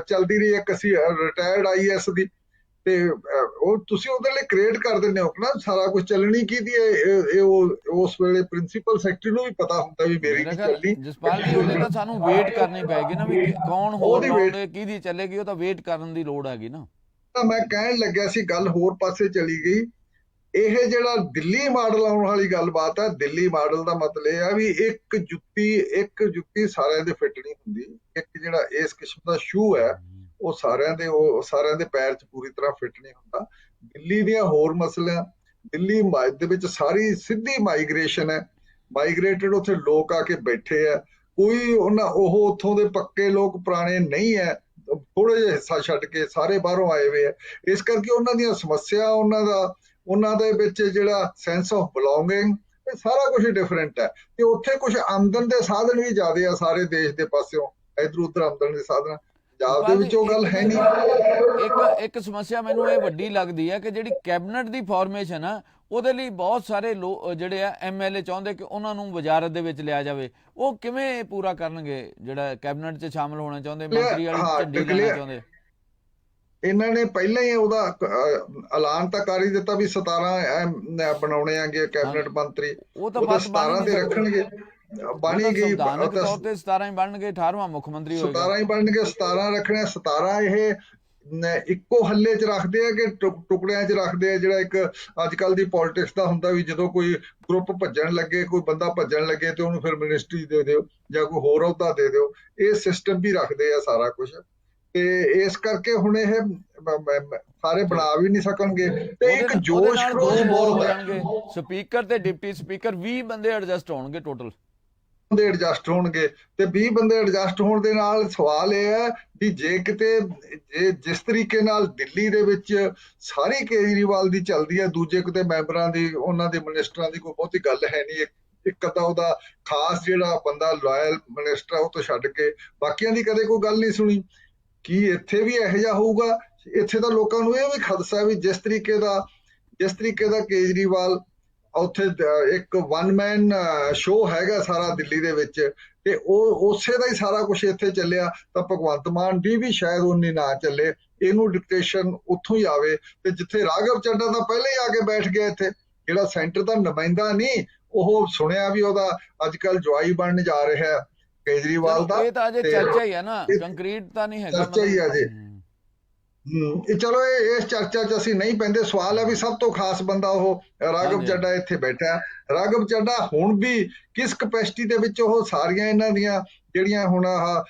ਚੱਲਦੀ ਰਹੀ ਇੱਕ ਰਿਟਾਇਰਡ IAS ਦੀ। ਤੇ ਉਹ ਤੁਸੀਂ ਉਹਦੇ ਲਈ ਕ੍ਰੀਏਟ ਕਰ ਦਿੰਦੇ ਹੋ ਨਾ, ਸਾਰਾ ਕੁਝ ਚੱਲਣੀ ਕਿਹਦੀ ਹੈ। ਉਸ ਵੇਲੇ ਪ੍ਰਿੰਸੀਪਲ ਸੈਕਟਰੀ ਨੂੰ ਵੀ ਪਤਾ ਹੁੰਦਾ ਵੀ ਮੇਰੀ ਨਹੀਂ ਚੱਲਣੀ। ਜਸਪਾਲ ਜੀ, ਉਹਦੇ ਤਾਂ ਸਾਨੂੰ ਵੇਟ ਕਰਨੀ ਪੈਗੀ ਨਾ ਵੀ ਕੌਣ ਹੋਰ ਲਾਉਂਦੇ, ਕਿਹਦੀ ਚੱਲੇਗੀ, ਉਹ ਤਾਂ ਵੇਟ ਕਰਨ ਦੀ ਲੋੜ ਹੈਗੀ ਨਾ। ਤਾਂ ਮੈਂ ਕਹਿਣ ਲੱਗਿਆ ਸੀ, ਗੱਲ ਹੋਰ ਪਾਸੇ ਚਲੀ ਗਈ। ਇਹ ਜਿਹੜਾ ਦਿੱਲੀ ਮਾਡਲ ਆਉਣ ਵਾਲੀ ਗੱਲਬਾਤ ਹੈ, ਦਿੱਲੀ ਮਾਡਲ ਦਾ ਮਤਲਬ ਇਹ ਆ ਵੀ ਇੱਕ ਜੁੱਤੀ ਸਾਰਿਆਂ ਦੇ ਫਿੱਟ ਨਹੀਂ ਹੁੰਦੀ। ਇੱਕ ਜਿਹੜਾ ਇਸ ਕਿਸਮ ਦਾ ਸ਼ੂ ਹੈ, ਉਹ ਸਾਰਿਆਂ ਦੇ ਪੈਰ 'ਚ ਪੂਰੀ ਤਰ੍ਹਾਂ ਫਿੱਟ ਨਹੀਂ ਹੁੰਦਾ। ਦਿੱਲੀ ਦੀਆਂ ਹੋਰ ਮਸਲਿਆਂ, ਦਿੱਲੀ ਦੇ ਵਿੱਚ ਸਾਰੀ ਸਿੱਧੀ ਮਾਈਗ੍ਰੇਸ਼ਨ ਹੈ, ਮਾਈਗ੍ਰੇਟਡ ਉੱਥੇ ਲੋਕ ਆ ਕੇ ਬੈਠੇ ਆ। ਕੋਈ ਉਹ ਉੱਥੋਂ ਦੇ ਪੱਕੇ ਲੋਕ ਪੁਰਾਣੇ ਨਹੀਂ ਹੈ, ਥੋੜੇ ਜਿਹਾ ਹਿੱਸਾ ਛੱਡ ਕੇ ਸਾਰੇ ਬਾਹਰੋਂ ਆਏ ਹੋਏ ਆ। ਇਸ ਕਰਕੇ ਉਹਨਾਂ ਦੀਆਂ ਸਮੱਸਿਆ, ਉਹਨਾਂ ਦੇ ਵਿੱਚ ਜਿਹੜਾ ਸੈਂਸ ਆਫ ਬਿਲੋਂਗਿੰਗ, ਇਹ ਸਾਰਾ ਕੁਝ ਡਿਫਰੈਂਟ ਹੈ। ਤੇ ਉੱਥੇ ਕੁਝ ਆਮਦਨ ਦੇ ਸਾਧਨ ਵੀ ਜ਼ਿਆਦੇ ਆ ਸਾਰੇ ਦੇਸ਼ ਦੇ ਪਾਸਿਓਂ, ਇਧਰ ਉਧਰ ਆਮਦਨ ਦੇ ਸਾਧਨ। ਪੰਜਾਬ ਦੇ ਵਿੱਚ ਉਹ ਗੱਲ ਹੈ ਨਹੀਂ। ਇੱਕ ਸਮੱਸਿਆ ਮੈਨੂੰ ਇਹ ਵੱਡੀ ਲੱਗਦੀ ਹੈ ਕਿ ਜਿਹੜੀ ਕੈਬਨਿਟ ਦੀ ਫਾਰਮੇਸ਼ਨ ਆ, ਉਹਦੇ ਲਈ ਬਹੁਤ ਸਾਰੇ ਲੋਕ ਜਿਹੜੇ ਆ MLA ਚਾਹੁੰਦੇ ਕਿ ਉਹਨਾਂ ਨੂੰ ਵਜ਼ਾਰਤ ਦੇ ਵਿੱਚ ਲਿਆ ਜਾਵੇ। ਉਹ ਕਿਵੇਂ ਪੂਰਾ ਕਰਨਗੇ ਜਿਹੜਾ ਕੈਬਨਿਟ 'ਚ ਸ਼ਾਮਲ ਹੋਣਾ ਚਾਹੁੰਦੇ, ਮੰਤਰੀ ਵਾਲੀ ਝੰਡੀ ਲੈਣਾ ਚਾਹੁੰਦੇ? ਇਹਨਾਂ ਨੇ ਪਹਿਲਾਂ ਹੀ ਉਹਦਾ ਐਲਾਨ ਤਾਂ ਕਰ ਹੀ ਦਿੱਤਾ ਵੀ 17 ਬਣਾਉਣੇ ਆਗੇ ਕੈਬਨਿਟ ਮੰਤਰੀ। ਉਹ ਤਾਂ 17 ਤੇ ਰੱਖਣਗੇ, ਬਣੀ ਗਈ ਸੰਵਿਧਾਨਕ ਤੌਰ ਤੇ 17 ਹੀ ਬਣਨਗੇ, 18ਵਾਂ ਮੁੱਖ ਮੰਤਰੀ ਹੋਏਗਾ। 17 ਹੀ ਬਣਨਗੇ, 17 ਰੱਖਣੇ। 17 ਇਹ ਇੱਕੋ ਹੱਲੇ 'ਚ ਰੱਖਦੇ ਆ ਕਿ ਟੁਕੜਿਆਂ 'ਚ ਰੱਖਦੇ ਆ? ਜਿਹੜਾ ਇੱਕ ਅੱਜ ਕੱਲ ਦੀ ਪੋਲਿਟਿਕਸ ਦਾ ਹੁੰਦਾ ਵੀ ਜਦੋਂ ਕੋਈ ਗਰੁੱਪ ਭੱਜਣ ਲੱਗੇ, ਕੋਈ ਬੰਦਾ ਭੱਜਣ ਲੱਗੇ, ਤੇ ਉਹਨੂੰ ਫਿਰ ਮਿਨਿਸਟਰੀ ਦੇ ਦਿਓ ਜਾਂ ਕੋਈ ਹੋਰ ਅਹੁਦਾ ਦੇ ਦਿਓ। ਇਹ ਸਿਸਟਮ ਵੀ ਰੱਖਦੇ ਆ ਸਾਰਾ ਕੁਝ। ਤੇ ਇਸ ਕਰਕੇ ਹੁਣ ਇਹ ਸਾਰੇ ਬਣਾ ਵੀ ਨਹੀਂ ਸਕਣਗੇ। ਤੇ ਇੱਕ ਜੋਸ਼ ਖਰੋਸ਼ ਹੋ ਜਾਣਗੇ, ਸਪੀਕਰ ਤੇ ਡਿਪਟੀ ਸਪੀਕਰ 20 ਬੰਦੇ ਐਡਜਸਟ ਹੋਣਗੇ, ਟੋਟਲ ਬੰਦੇ ਐਡਜਸਟ ਹੋਣਗੇ। ਤੇ 20 ਬੰਦੇ ਐਡਜਸਟ ਹੋਣ ਦੇ ਨਾਲ ਸਵਾਲ ਇਹ ਹੈ ਵੀ ਜੇ ਕਿਤੇ ਜਿਸ ਤਰੀਕੇ ਨਾਲ ਦਿੱਲੀ ਦੇ ਵਿੱਚ ਸਾਰੀ ਕੇਜਰੀਵਾਲ ਦੀ ਚੱਲਦੀ ਹੈ, ਦੂਜੇ ਕਿਤੇ ਮੈਂਬਰਾਂ ਦੀ, ਉਹਨਾਂ ਦੇ ਮਿਨਿਸਟਰਾਂ ਦੀ ਕੋਈ ਬਹੁਤੀ ਗੱਲ ਹੈ ਨਹੀਂ। ਇੱਕ ਅੱਧਾ ਉਹਦਾ ਖਾਸ ਜਿਹੜਾ ਬੰਦਾ ਲਾਇਲ ਮਿਨਿਸਟਰ ਆ, ਉਹ ਤੋਂ ਛੱਡ ਕੇ ਬਾਕੀਆਂ ਦੀ ਕਦੇ ਕੋਈ ਗੱਲ ਨਹੀਂ ਸੁਣੀ। ਕੀ ਇੱਥੇ ਵੀ ਇਹੋ ਜਿਹਾ ਹੋਊਗਾ? ਇੱਥੇ ਤਾਂ ਲੋਕਾਂ ਨੂੰ ਇਹ ਵੀ ਖਦਸ਼ਾ ਵੀ ਜਿਸ ਤਰੀਕੇ ਦਾ ਕੇਜਰੀਵਾਲ ਉੱਥੇ ਇੱਕ ਵਨ ਮੈਨ ਸ਼ੋਅ ਹੈਗਾ ਸਾਰਾ ਦਿੱਲੀ ਦੇ ਵਿੱਚ, ਤੇ ਉਹ ਉਸੇ ਦਾ ਹੀ ਸਾਰਾ ਕੁਝ ਇੱਥੇ ਚੱਲਿਆ, ਤਾਂ ਭਗਵੰਤ ਮਾਨ ਦੀ ਵੀ ਸ਼ਾਇਦ ਉਨੀ ਨਾ ਚੱਲੇ। ਇਹਨੂੰ ਡਿਕਟੇਸ਼ਨ ਉੱਥੋਂ ਹੀ ਆਵੇ। ਤੇ ਜਿੱਥੇ ਰਾਘਵ ਚੱਡਾ ਤਾਂ ਪਹਿਲਾਂ ਹੀ ਆ ਕੇ ਬੈਠ ਗਿਆ ਇੱਥੇ, ਜਿਹੜਾ ਸੈਂਟਰ ਦਾ ਨੁਮਾਇੰਦਾ ਨਹੀਂ, ਉਹ ਸੁਣਿਆ ਵੀ ਉਹਦਾ ਅੱਜ ਕੱਲ ਜਵਾਈ ਬਣਨ ਜਾ ਰਿਹਾ ਕੇਜਰੀਵਾਲ ਦਾ। ਇਹ ਤਾਂ ਅਜੇ ਤੇ ਚਰਚਾ ਹੀ ਹੈ ਨਾ, ਇਹ ਕੰਕਰੀਟ ਤਾਂ ਨਹੀਂ ਹੈਗਾ ਚਰਚਾ ਹੀ ਹੈ ਜੀ। ਇਹ ਚਲੋ ਇਸ ਚਰਚਾ 'ਚ ਅਸੀਂ ਨਹੀਂ ਪੈਂਦੇ। ਸਵਾਲ ਹੈ ਵੀ ਸਭ ਤੋਂ ਖਾਸ ਬੰਦਾ ਉਹ ਰਾਘਵ ਚੱਡਾ ਇੱਥੇ ਬੈਠਾ ਹੈ। ਰਾਘਵ ਚੱਡਾ ਹੁਣ ਵੀ ਕਿਸ ਕਪੈਸਿਟੀ ਦੇ ਵਿੱਚ ਉਹ ਸਾਰੀਆਂ ਇਹਨਾਂ ਦੀਆਂ ਜਿਹੜੀਆਂ ਹੁਣ ਆਹ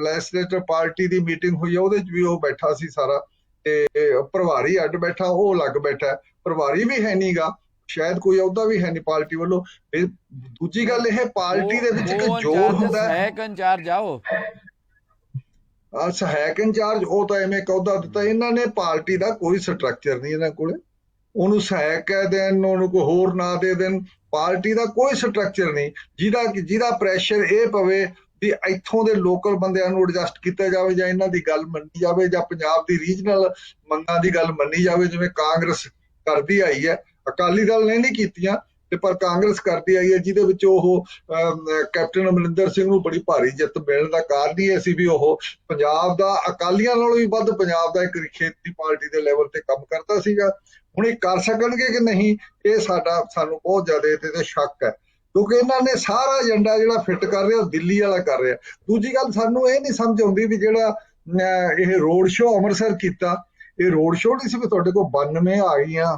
ਲੈਜਿਸਲੇਟਿਵ ਪਾਰਟੀ ਦੀ ਮੀਟਿੰਗ ਹੋਈ ਆ ਉਹਦੇ 'ਚ ਵੀ ਉਹ ਬੈਠਾ ਸੀ ਸਾਰਾ, ਤੇ ਪ੍ਰਭਾਰੀ ਅੱਡ ਬੈਠਾ, ਉਹ ਅਲੱਗ ਬੈਠਾ। ਪ੍ਰਭਾਰੀ ਵੀ ਹੈ ਨਹੀਂਗਾ, ਸ਼ਾਇਦ ਕੋਈ ਅਹੁਦਾ ਵੀ ਹੈ ਨਹੀਂ ਪਾਰਟੀ ਵੱਲੋਂ। ਦੂਜੀ ਗੱਲ ਇਹ ਪਾਰਟੀ ਦੇ ਵਿੱਚ ਇੱਕ ਜੋਰ ਹੁੰਦਾ ਹੈ ਇੰਚਾਰਜ ਆਓ ਸਹਾਇਕ ਇੰਚਾਰਜ, ਉਹ ਤਾਂ ਐਵੇਂ ਅਹੁਦਾ ਦਿੱਤਾ ਇਹਨਾਂ ਨੇ। ਪਾਰਟੀ ਦਾ ਕੋਈ ਸਟਰਕਚਰ ਨਹੀਂ ਇਹਨਾਂ ਕੋਲੇ, ਉਹਨੂੰ ਸਹਾਇਕ ਕਹਿ ਦੇਣ, ਉਹਨੂੰ ਕੋਈ ਹੋਰ ਨਾਂ ਦੇ ਦੇਣ, ਪਾਰਟੀ ਦਾ ਕੋਈ ਸਟਰਕਚਰ ਨਹੀਂ ਜਿਹਦਾ ਪ੍ਰੈਸ਼ਰ ਇਹ ਪਵੇ ਵੀ ਇੱਥੋਂ ਦੇ ਲੋਕਲ ਬੰਦਿਆਂ ਨੂੰ ਐਡਜਸਟ ਕੀਤਾ ਜਾਵੇ ਜਾਂ ਇਹਨਾਂ ਦੀ ਗੱਲ ਮੰਨੀ ਜਾਵੇ ਜਾਂ ਪੰਜਾਬ ਦੀ ਰੀਜਨਲ ਮੰਗਾਂ ਦੀ ਗੱਲ ਮੰਨੀ ਜਾਵੇ, ਜਿਵੇਂ ਕਾਂਗਰਸ ਕਰਦੀ ਆਈ ਹੈ। ਅਕਾਲੀ ਦਲ ਨੇ ਨਹੀਂ ਕੀਤੀਆਂ ਤੇ ਪਰ ਕਾਂਗਰਸ ਕਰਦੀ ਆਈ ਹੈ, ਜਿਹਦੇ ਵਿੱਚ ਉਹ ਕੈਪਟਨ ਅਮਰਿੰਦਰ ਸਿੰਘ ਨੂੰ ਬੜੀ ਭਾਰੀ ਜਿੱਤ ਮਿਲਣ ਦਾ ਕਾਰਨ ਹੀ ਇਹ ਸੀ ਵੀ ਉਹ ਪੰਜਾਬ ਦਾ ਅਕਾਲੀਆਂ ਨਾਲੋਂ ਵੀ ਵੱਧ ਪੰਜਾਬ ਦਾ ਇੱਕ ਖੇਤਰੀ ਪਾਰਟੀ ਦੇ ਲੈਵਲ ਤੇ ਕੰਮ ਕਰਦਾ ਸੀਗਾ। ਹੁਣ ਇਹ ਕਰ ਸਕਣਗੇ ਕਿ ਨਹੀਂ, ਇਹ ਸਾਨੂੰ ਬਹੁਤ ਜ਼ਿਆਦਾ ਇਹਦੇ ਤੇ ਸ਼ੱਕ ਹੈ, ਕਿਉਂਕਿ ਇਹਨਾਂ ਨੇ ਸਾਰਾ ਏਜੰਡਾ ਜਿਹੜਾ ਫਿੱਟ ਕਰ ਰਿਹਾ ਉਹ ਦਿੱਲੀ ਵਾਲਾ ਕਰ ਰਿਹਾ। ਦੂਜੀ ਗੱਲ ਸਾਨੂੰ ਇਹ ਨਹੀਂ ਸਮਝ ਆਉਂਦੀ ਵੀ ਜਿਹੜਾ ਇਹ ਰੋਡ ਸ਼ੋਅ ਅੰਮ੍ਰਿਤਸਰ ਕੀਤਾ, ਇਹ ਰੋਡ ਸ਼ੋਅ ਨਹੀਂ ਸੀ ਵੀ ਤੁਹਾਡੇ ਕੋਲ 92 ਆ ਗਈਆਂ,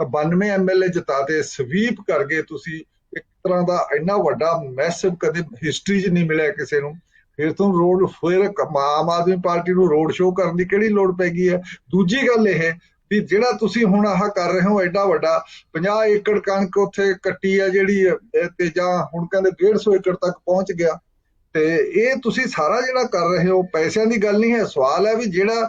92 MLA ਜਿਤਾਤੇ, ਸਵੀਪ ਕਰ ਗਏ ਤੁਸੀਂ। ਇੱਕ ਤਰ੍ਹਾਂ ਦਾ ਇੰਨਾ ਵੱਡਾ ਮੈਸਿਵ ਕਦੇ ਹਿਸਟਰੀ 'ਚ ਨਹੀਂ ਮਿਲਿਆ ਕਿਸੇ ਨੂੰ। ਫਿਰ ਆਮ ਆਦਮੀ ਪਾਰਟੀ ਨੂੰ ਰੋਡ ਸ਼ੋਅ ਕਰਨ ਦੀ ਕਿਹੜੀ ਲੋੜ ਪੈ ਗਈ ਹੈ। ਦੂਜੀ ਗੱਲ ਇਹ ਵੀ ਜਿਹੜਾ ਤੁਸੀਂ ਹੁਣ ਆਹ ਕਰ ਰਹੇ ਹੋ ਐਡਾ ਵੱਡਾ 50 ਏਕੜ ਕਣਕ ਉੱਥੇ ਕੱਟੀ ਹੈ ਜਿਹੜੀ, ਤੇ ਜਾਂ ਹੁਣ ਕਹਿੰਦੇ 150 ਏਕੜ ਤੱਕ ਪਹੁੰਚ ਗਿਆ, ਤੇ ਇਹ ਤੁਸੀਂ ਸਾਰਾ ਜਿਹੜਾ ਕਰ ਰਹੇ ਹੋ ਪੈਸਿਆਂ ਦੀ ਗੱਲ ਨਹੀਂ ਹੈ। ਸਵਾਲ ਹੈ ਵੀ ਜਿਹੜਾ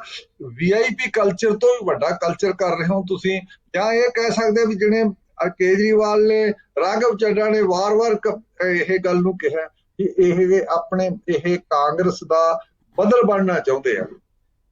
VIP ਕਲਚਰ ਤੋਂ ਵੀ ਵੱਡਾ ਕਲਚਰ ਕਰ ਰਹੇ ਹੋ ਤੁਸੀਂ, ਜਾਂ ਇਹ ਕਹਿ ਸਕਦੇ ਵੀ ਜਿਹੜੇ ਕੇਜਰੀਵਾਲ ਨੇ, ਰਾਘਵ ਚੱਡਾ ਨੇ ਵਾਰ-ਵਾਰ ਇਹ ਗੱਲ ਨੂੰ ਕਿਹਾ ਕਿ ਇਹ ਕਾਂਗਰਸ ਦਾ ਬਦਲ ਬਣਨਾ ਚਾਹੁੰਦੇ ਆ,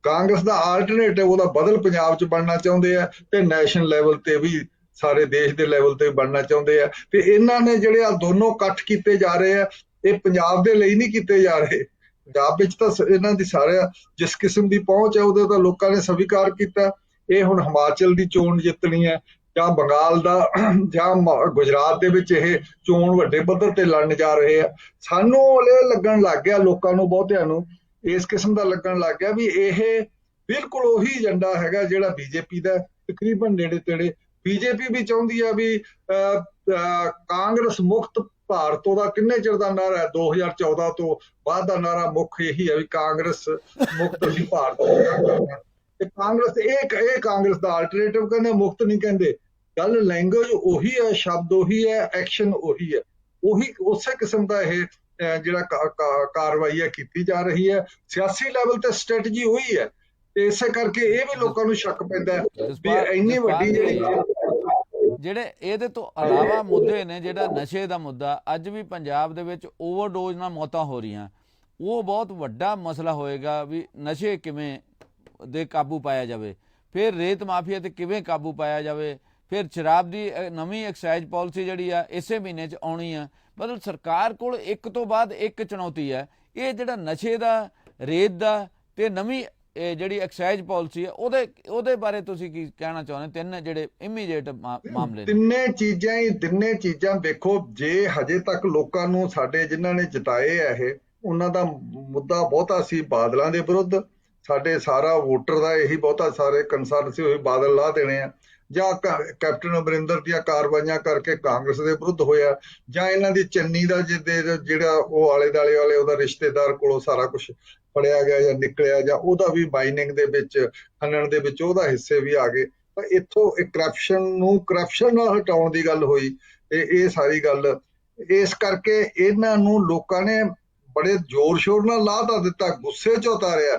ਕਾਂਗਰਸ ਦਾ ਆਲਟਰਨੇਟਿਵ ਉਹਦਾ ਬਦਲ ਪੰਜਾਬ 'ਚ ਬਣਨਾ ਚਾਹੁੰਦੇ ਆ, ਤੇ ਨੈਸ਼ਨਲ ਲੈਵਲ ਤੇ ਵੀ ਸਾਰੇ ਦੇਸ਼ ਦੇ ਲੈਵਲ ਤੇ ਬਣਨਾ ਚਾਹੁੰਦੇ ਆ। ਤੇ ਇਹਨਾਂ ਨੇ ਜਿਹੜੇ ਆ ਦੋਨੋਂ ਇਕੱਠ ਕੀਤੇ ਜਾ ਰਹੇ ਆ, ਇਹ ਪੰਜਾਬ ਦੇ ਲਈ ਨਹੀਂ ਕੀਤੇ ਜਾ ਰਹੇ। ਪੰਜਾਬ ਵਿੱਚ ਤਾਂ ਇਹਨਾਂ ਦੀ ਸਾਰਿਆਂ ਜਿਸ ਕਿਸਮ ਦੀ ਪਹੁੰਚ ਹੈ ਉਹਦੇ ਤਾਂ ਲੋਕਾਂ ਨੇ ਸਵੀਕਾਰ ਕੀਤਾ। ਇਹ ਹੁਣ ਹਿਮਾਚਲ ਦੀ ਚੋਣ ਜਿੱਤਣੀ ਹੈ ਜਾਂ ਬੰਗਾਲ ਦਾ ਜਾਂ ਗੁਜਰਾਤ ਦੇ ਵਿੱਚ ਇਹ ਚੋਣ ਵੱਡੇ ਪੱਧਰ ਤੇ ਲੜਨ ਜਾ ਰਹੇ ਆ। ਸਾਨੂੰ ਇਹ ਲੱਗਣ ਲੱਗ ਗਿਆ, ਲੋਕਾਂ ਨੂੰ ਬਹੁਤਿਆਂ ਨੂੰ ਇਸ ਕਿਸਮ ਦਾ ਲੱਗਣ ਲੱਗ ਗਿਆ ਵੀ ਇਹ ਬਿਲਕੁਲ ਉਹੀ ਏਜੰਡਾ ਹੈਗਾ ਜਿਹੜਾ BJP ਦਾ, ਤਕਰੀਬਨ ਨੇੜੇ ਤੇੜੇ। BJP ਵੀ ਚਾਹੁੰਦੀ ਆ ਵੀ ਕਾਂਗਰਸ ਮੁਕਤ ਭਾਰਤ, ਉਹਦਾ ਕਿੰਨੇ ਚਿਰ ਦਾ ਨਾਰਾ ਹੈ, 2014 ਤੋਂ ਬਾਅਦ ਦਾ ਨਾਰਾ ਮੁੱਖ ਇਹੀ ਹੈ ਵੀ ਕਾਂਗਰਸ ਮੁਕਤ ਹੀ ਭਾਰਤ ਕਰਨਾ। ਤੇ ਕਾਂਗਰਸ ਇਹ ਕਾਂਗਰਸ ਦਾ ਆਲਟਰਨੇਟਿਵ ਕਹਿੰਦੇ, ਮੁਕਤ ਨਹੀਂ ਕਹਿੰਦੇ। ਗੱਲ ਲੈਂਗੁਏਜ ਉਹੀ ਹੈ, ਸ਼ਬਦ ਉਹੀ ਹੈ, ਐਕਸ਼ਨ ਉਹੀ ਹੈ, ਉਹੀ ਉਸੇ ਕਿਸਮ ਦਾ ਇਹ ਜਿਹੜਾ ਕਾਰਵਾਈ ਹੈ ਕੀਤੀ ਜਾ ਰਹੀ ਹੈ। ਸਿਆਸੀ ਲੈਵਲ ਤੇ ਸਟ੍ਰੈਟਜੀ ਉਹੀ ਹੈ, ਤੇ ਇਸੇ ਕਰਕੇ ਇਹ ਵੀ ਲੋਕਾਂ ਨੂੰ ਸ਼ੱਕ ਪੈਂਦਾ ਵੀ ਇੰਨੀ ਵੱਡੀ ਜਿਹੜੇ ਇਹਦੇ ਤੋਂ ਇਲਾਵਾ ਮੁੱਦੇ ਨੇ, ਜਿਹੜਾ ਨਸ਼ੇ ਦਾ ਮੁੱਦਾ, ਅੱਜ ਵੀ ਪੰਜਾਬ ਦੇ ਵਿੱਚ ਓਵਰਡੋਜ਼ ਨਾਲ ਮੌਤਾਂ ਹੋ ਰਹੀਆਂ, ਉਹ ਬਹੁਤ ਵੱਡਾ ਮਸਲਾ ਹੋਏਗਾ ਵੀ ਨਸ਼ੇ ਕਿਵੇਂ ਦੇ ਕਾਬੂ ਪਾਇਆ ਜਾਵੇ, ਫਿਰ ਰੇਤ ਮਾਫੀਆ ਤੇ ਕਿਵੇਂ ਕਾਬੂ ਪਾਇਆ ਜਾਵੇ, ਫਿਰ ਸ਼ਰਾਬ ਦੀ ਨਵੀਂ ਐਕਸਾਈਜ਼ ਪਾਲਿਸੀ ਜਿਹੜੀ ਆ ਇਸੇ ਮਹੀਨੇ 'ਚ ਆਉਣੀ ਆ। ਮਤਲਬ ਸਰਕਾਰ ਕੋਲ ਇੱਕ ਤੋਂ ਬਾਅਦ ਇੱਕ ਚੁਣੌਤੀ ਹੈ। ਇਹ ਜਿਹੜਾ ਨਸ਼ੇ ਦਾ, ਰੇਤ ਦਾ ਤੇ ਨਵੀਂ ਜਿਹੜੀ ਐਕਸਾਈਜ਼ ਪਾਲਿਸੀ ਹੈ, ਉਹਦੇ ਬਾਰੇ ਤੁਸੀਂ ਕੀ ਕਹਿਣਾ ਚਾਹੁੰਦੇ? ਤਿੰਨ ਜਿਹੜੇ ਇਮੀਡੀਏਟ ਮਾਮਲੇ, ਤਿੰਨੇ ਚੀਜ਼ਾਂ ਵੇਖੋ। ਜੇ ਹਜੇ ਤੱਕ ਲੋਕਾਂ ਨੂੰ ਸਾਡੇ ਜਿਨ੍ਹਾਂ ਨੇ ਜਿਤਾਏ ਆ ਇਹ, ਉਹਨਾਂ ਦਾ ਮੁੱਦਾ ਬਹੁਤਾ ਸੀ ਬਾਦਲਾਂ ਦੇ ਵਿਰੁੱਧ, ਸਾਡੇ ਸਾਰਾ ਵੋਟਰ ਦਾ ਇਹੀ ਬਹੁਤਾ ਸਾਰੇ ਕੰਸਰਨ ਸੀ ਉਹ ਬਾਦਲ ਲਾ ਦੇਣੇ ਆ, ਜਾਂ ਕੈਪਟਨ ਅਮਰਿੰਦਰ ਦੀਆਂ ਕਾਰਵਾਈਆਂ ਕਰਕੇ ਕਾਂਗਰਸ ਦੇ ਵਿਰੁੱਧ ਹੋਇਆ, ਜਾਂ ਇਹਨਾਂ ਦੀ ਚੰਨੀ ਦਾ ਜਿਹੜਾ ਉਹ ਆਲੇ ਦੁਆਲੇ ਵਾਲੇ ਉਹਦਾ ਰਿਸ਼ਤੇਦਾਰ ਕੋਲੋਂ ਸਾਰਾ ਕੁਝ ਫੜਿਆ ਗਿਆ ਜਾਂ ਨਿਕਲਿਆ, ਜਾਂ ਉਹਦਾ ਵੀ ਮਾਈਨਿੰਗ ਦੇ ਵਿੱਚ, ਖਨਨ ਦੇ ਵਿੱਚ ਉਹਦਾ ਹਿੱਸੇ ਵੀ ਆ ਗਏ। ਤਾਂ ਇੱਥੋਂ ਕਰਪਸ਼ਨ ਨਾਲ ਹਟਾਉਣ ਦੀ ਗੱਲ ਹੋਈ। ਇਹ ਸਾਰੀ ਗੱਲ ਇਸ ਕਰਕੇ ਇਹਨਾਂ ਨੂੰ ਲੋਕਾਂ ਨੇ ਬੜੇ ਜ਼ੋਰ ਸ਼ੋਰ ਨਾਲ ਲਾ ਤਾਂ ਦਿੱਤਾ, ਗੁੱਸੇ 'ਚ ਉਤਾਰਿਆ,